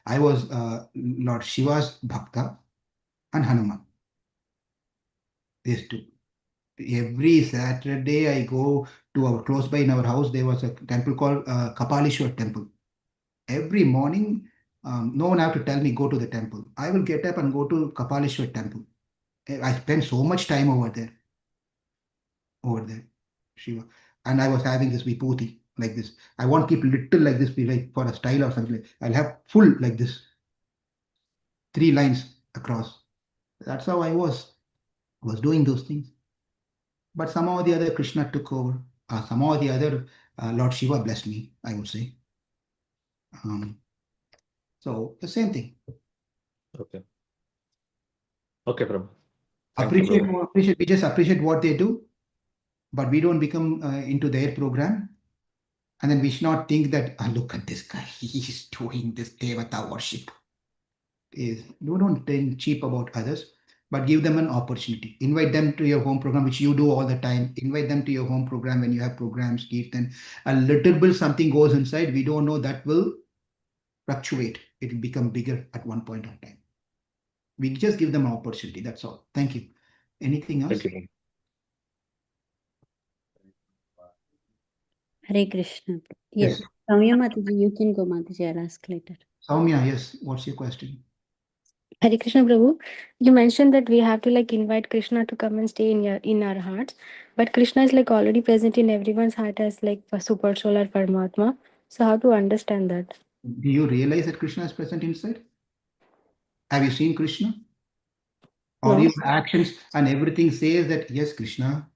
A: I was Lord Shiva's Bhakta and Hanuman. These two. Every Saturday I go to our close by in our house, there was a temple called Kapalishwar temple. Every morning, no one have to tell me go to the temple. I will get up and go to Kapalishwar temple. I spent so much time over there, Shiva. And I was having this vibhuti like this. I won't keep little like this, be like for a style or something. I'll have full like this, 3 lines across. That's how I was doing those things. But somehow or the other, Krishna took over. Somehow or the other, Lord Shiva blessed me, I would say. So the same thing.
C: Okay. Okay, Prabhu. Thank you,
A: Appreciate,
C: Prabhu.
A: we just appreciate what they do, but we don't become into their program. And then we should not think that, look at this guy, he's doing this Devata worship. You don't think cheap about others, but give them an opportunity. Invite them to your home program, which you do all the time. Invite them to your home program when you have programs, kirtan. A little bit something goes inside, we don't know, that will fluctuate. It will become bigger at one point of time. We just give them an opportunity. That's all. Thank you. Anything else?
C: Thank you.
D: Hare Krishna.
A: Yes.
D: Yes. Soumya Mataji, you can go, Mataji. I'll ask later.
A: Soumya, yes. What's your question?
B: Hare Krishna Prabhu, you mentioned that we have to like invite Krishna to come and stay in our hearts, but Krishna is like already present in everyone's heart as like a super soul or Paramatma. So how to understand that?
A: Do you realize that Krishna is present inside? Have you seen Krishna? Or
B: No.
A: your actions and everything says that, yes, Krishna,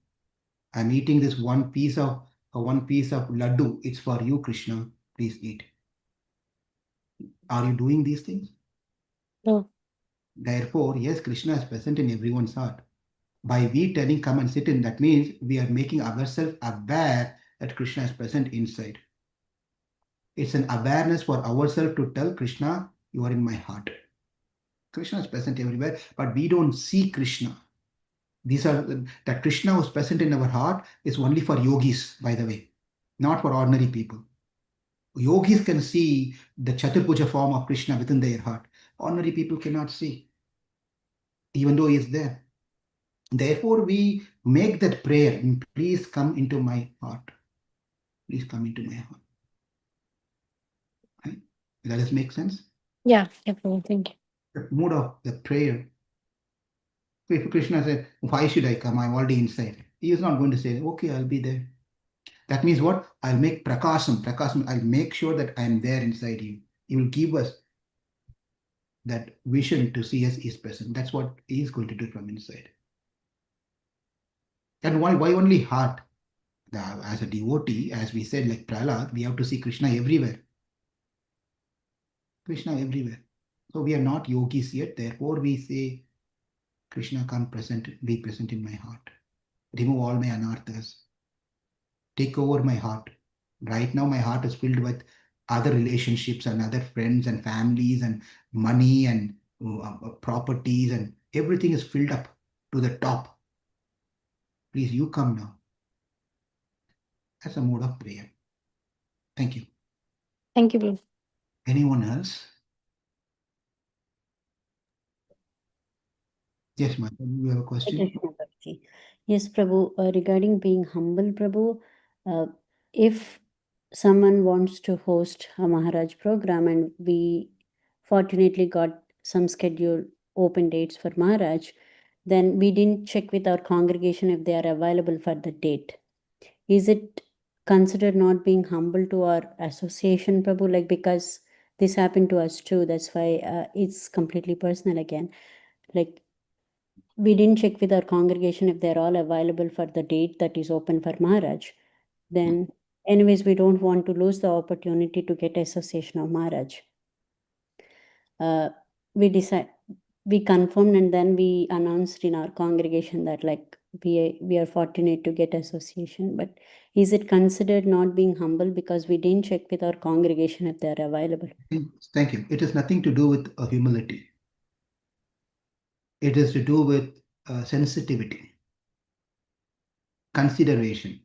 A: I'm eating this one piece of laddu. It's for you, Krishna. Please eat. Are you doing these things?
B: No.
A: Therefore, yes, Krishna is present in everyone's heart. By we telling come and sit in, that means we are making ourselves aware that Krishna is present inside. It's an awareness for ourselves to tell Krishna, you are in my heart. Krishna is present everywhere, but we don't see Krishna. These are that Krishna was present in our heart is only for yogis, by the way, not for ordinary people. Yogis can see the Chaturpuja form of Krishna within their heart. Ordinary people cannot see, even though he is there. Therefore, we make that prayer, please come into my heart. Please come into my heart. Right? Does that make sense?
B: Yeah, Prabhu, thank you.
A: The mood of the prayer. If Krishna said, why should I come? I'm already inside. He is not going to say, okay, I'll be there. That means what? I'll make prakasam. I'll make sure that I'm there inside you. He will give us that vision to see us is present. That's what he is going to do from inside. And why only heart? As a devotee, as we said, like Prahlad, we have to see Krishna everywhere. Krishna everywhere. So we are not yogis yet. Therefore, we say, Krishna, come present, be present in my heart. Remove all my anarthas. Take over my heart. Right now, my heart is filled with other relationships and other friends and families and money and properties, and everything is filled up to the top. Please, you come now. as a mode of prayer. Thank you.
B: Thank you, Prabhu.
A: Anyone else? Yes, Mata, you have a question?
D: Krishna Bhakti. Yes, Prabhu, regarding being humble, Prabhu, if someone wants to host a Maharaj program and we fortunately got some scheduled open dates for Maharaj, then we didn't check with our congregation if they are available for the date. Is it considered not being humble to our association, Prabhu? Like, because this happened to us too, that's why it's completely personal again. Like, we didn't check with our congregation if they're all available for the date that is open for Maharaj. Then, anyways, we don't want to lose the opportunity to get association of Maharaj. We confirmed and then we announced in our congregation that like we are fortunate to get association. But is it considered not being humble because we didn't check with our congregation if they're available?
A: Thank you. It has nothing to do with humility. It is to do with sensitivity, consideration.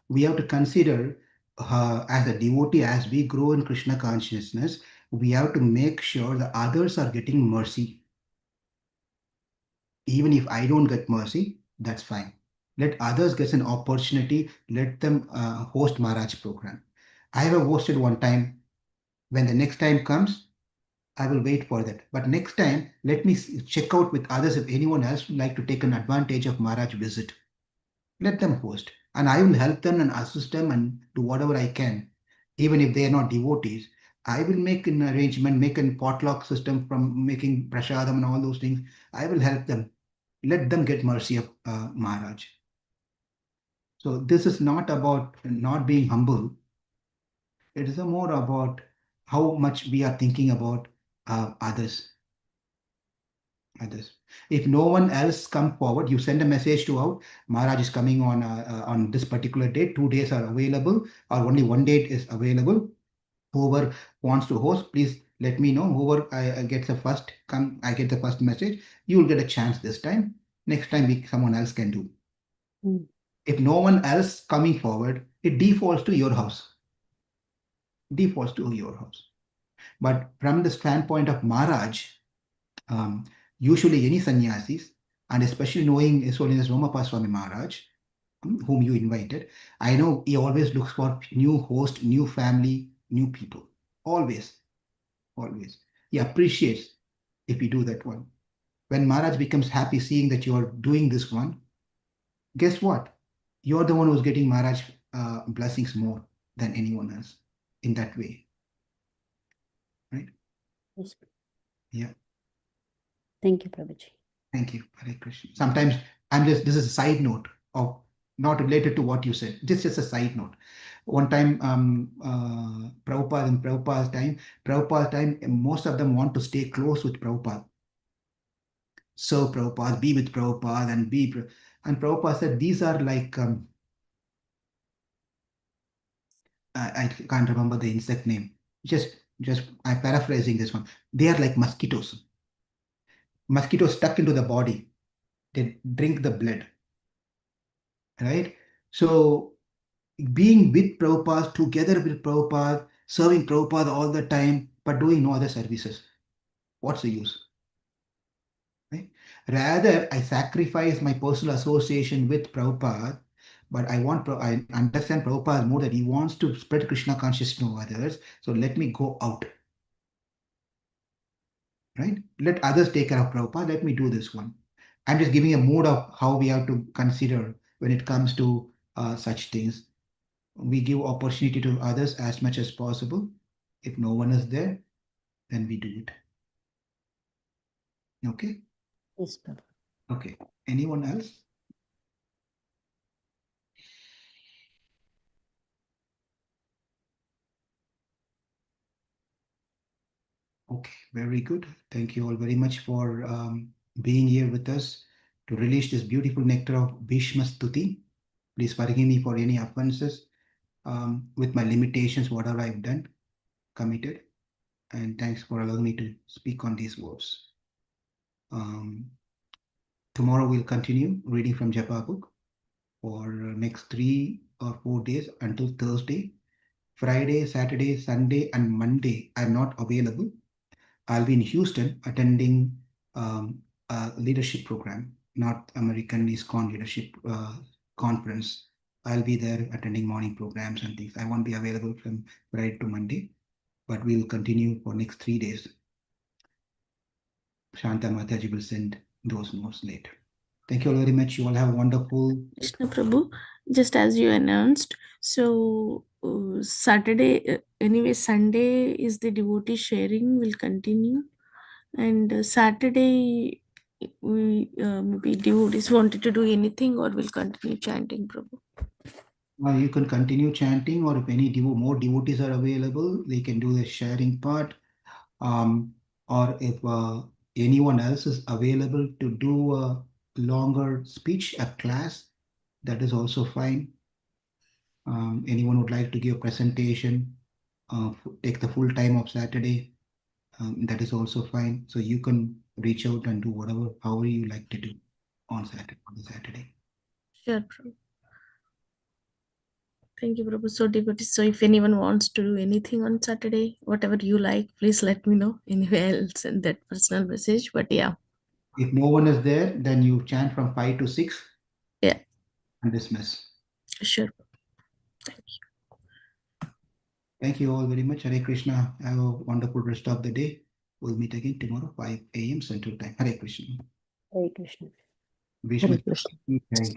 A: We have to consider as a devotee, as we grow in Krishna consciousness, we have to make sure that others are getting mercy. Even if I don't get mercy, that's fine. Let others get an opportunity. Let them host Maharaj program. I have hosted one time. When the next time comes, I will wait for that. But next time, let me check out with others if anyone else would like to take an advantage of Maharaj visit. Let them host. And I will help them and assist them and do whatever I can. Even if they are not devotees, I will make an arrangement, make a potluck system from making prasadam and all those things. I will help them. Let them get mercy of Maharaj. So this is not about not being humble. It is more about how much we are thinking about others. If no one else come forward, you send a message to out, Maharaj is coming on this particular date. 2 days are available, or only one date is available. Whoever wants to host, please let me know. Whoever I gets the first come, I get the first message. You will get a chance this time. Next time, someone else can do.
D: Mm.
A: If no one else coming forward, it defaults to your house. Defaults to your house. But from the standpoint of Maharaj, usually any sannyasis, and especially knowing His Holiness Romapa Swami Maharaj, whom you invited, I know he always looks for new host, new family, new people. Always, always. He appreciates if you do that one. When Maharaj becomes happy seeing that you are doing this one, guess what? You're the one who's getting Maharaj blessings more than anyone else in that way. Right?
D: Yes.
A: Yeah.
D: Thank you, Prabhuji.
A: Thank you. Hare Krishna. Sometimes this is a side note of not related to what you said. This is just a side note. One time, Prabhupada's time, most of them want to stay close with Prabhupada. So Prabhupada, be with Prabhupada and Prabhupada said, these are like, I can't remember the insect name. Just I'm paraphrasing this one. They are like mosquitoes. Mosquitoes stuck into the body. They drink the blood. Right? So being with Prabhupada, together with Prabhupada, serving Prabhupada all the time, but doing no other services. What's the use? Right? Rather, I sacrifice my personal association with Prabhupada, but I understand Prabhupada more that he wants to spread Krishna consciousness to others. So let me go out. Right? Let others take care of Prabhupada. Let me do this one. I'm just giving a mood of how we have to consider when it comes to such things. We give opportunity to others as much as possible. If no one is there, then we do it. Okay?
D: Yes, Prabhu.
A: Okay. Anyone else? Okay, very good. Thank you all very much for being here with us to release this beautiful nectar of Bhīṣma stuti. Please forgive me for any offenses with my limitations, whatever I've done, committed. And thanks for allowing me to speak on these words. Tomorrow we'll continue reading from Japa book for next 3 or 4 days until Thursday. Friday, Saturday, Sunday, and Monday I'm not available. I'll be in Houston attending a leadership program, North American ISKCON leadership conference. I'll be there attending morning programs and things. I won't be available from Friday to Monday, but we'll continue for next 3 days. Shanta Mataji will send those notes later. Thank you all very much. You all have a wonderful.
E: Krishna Prabhu, just as you announced, so Saturday, anyway, Sunday is the devotee sharing will continue, and Saturday we maybe devotees wanted to do anything or will continue chanting, Prabhu.
A: You can continue chanting, or if any more devotees are available, they can do the sharing part. Or if anyone else is available to do a longer speech, a class, that is also fine. Anyone would like to give a presentation, take the full time of Saturday, that is also fine. So you can reach out and do whatever, however you like to do on Saturday.
E: Sure, Prabhu. Thank you, Prabhu. So devotees, so if anyone wants to do anything on Saturday, whatever you like, please let me know. Anyway, I'll send that personal message. But yeah.
A: If no one is there, then you chant from 5 to 6.
E: Yeah.
A: And dismiss.
E: Sure. Thank you.
A: Thank you all very much. Hare Krishna. Have a wonderful rest of the day. We'll meet again tomorrow, 5 a.m. Central Time. Hare Krishna.
D: Hare Krishna.
A: Bhīṣma.
E: Hare Krishna.
A: Okay.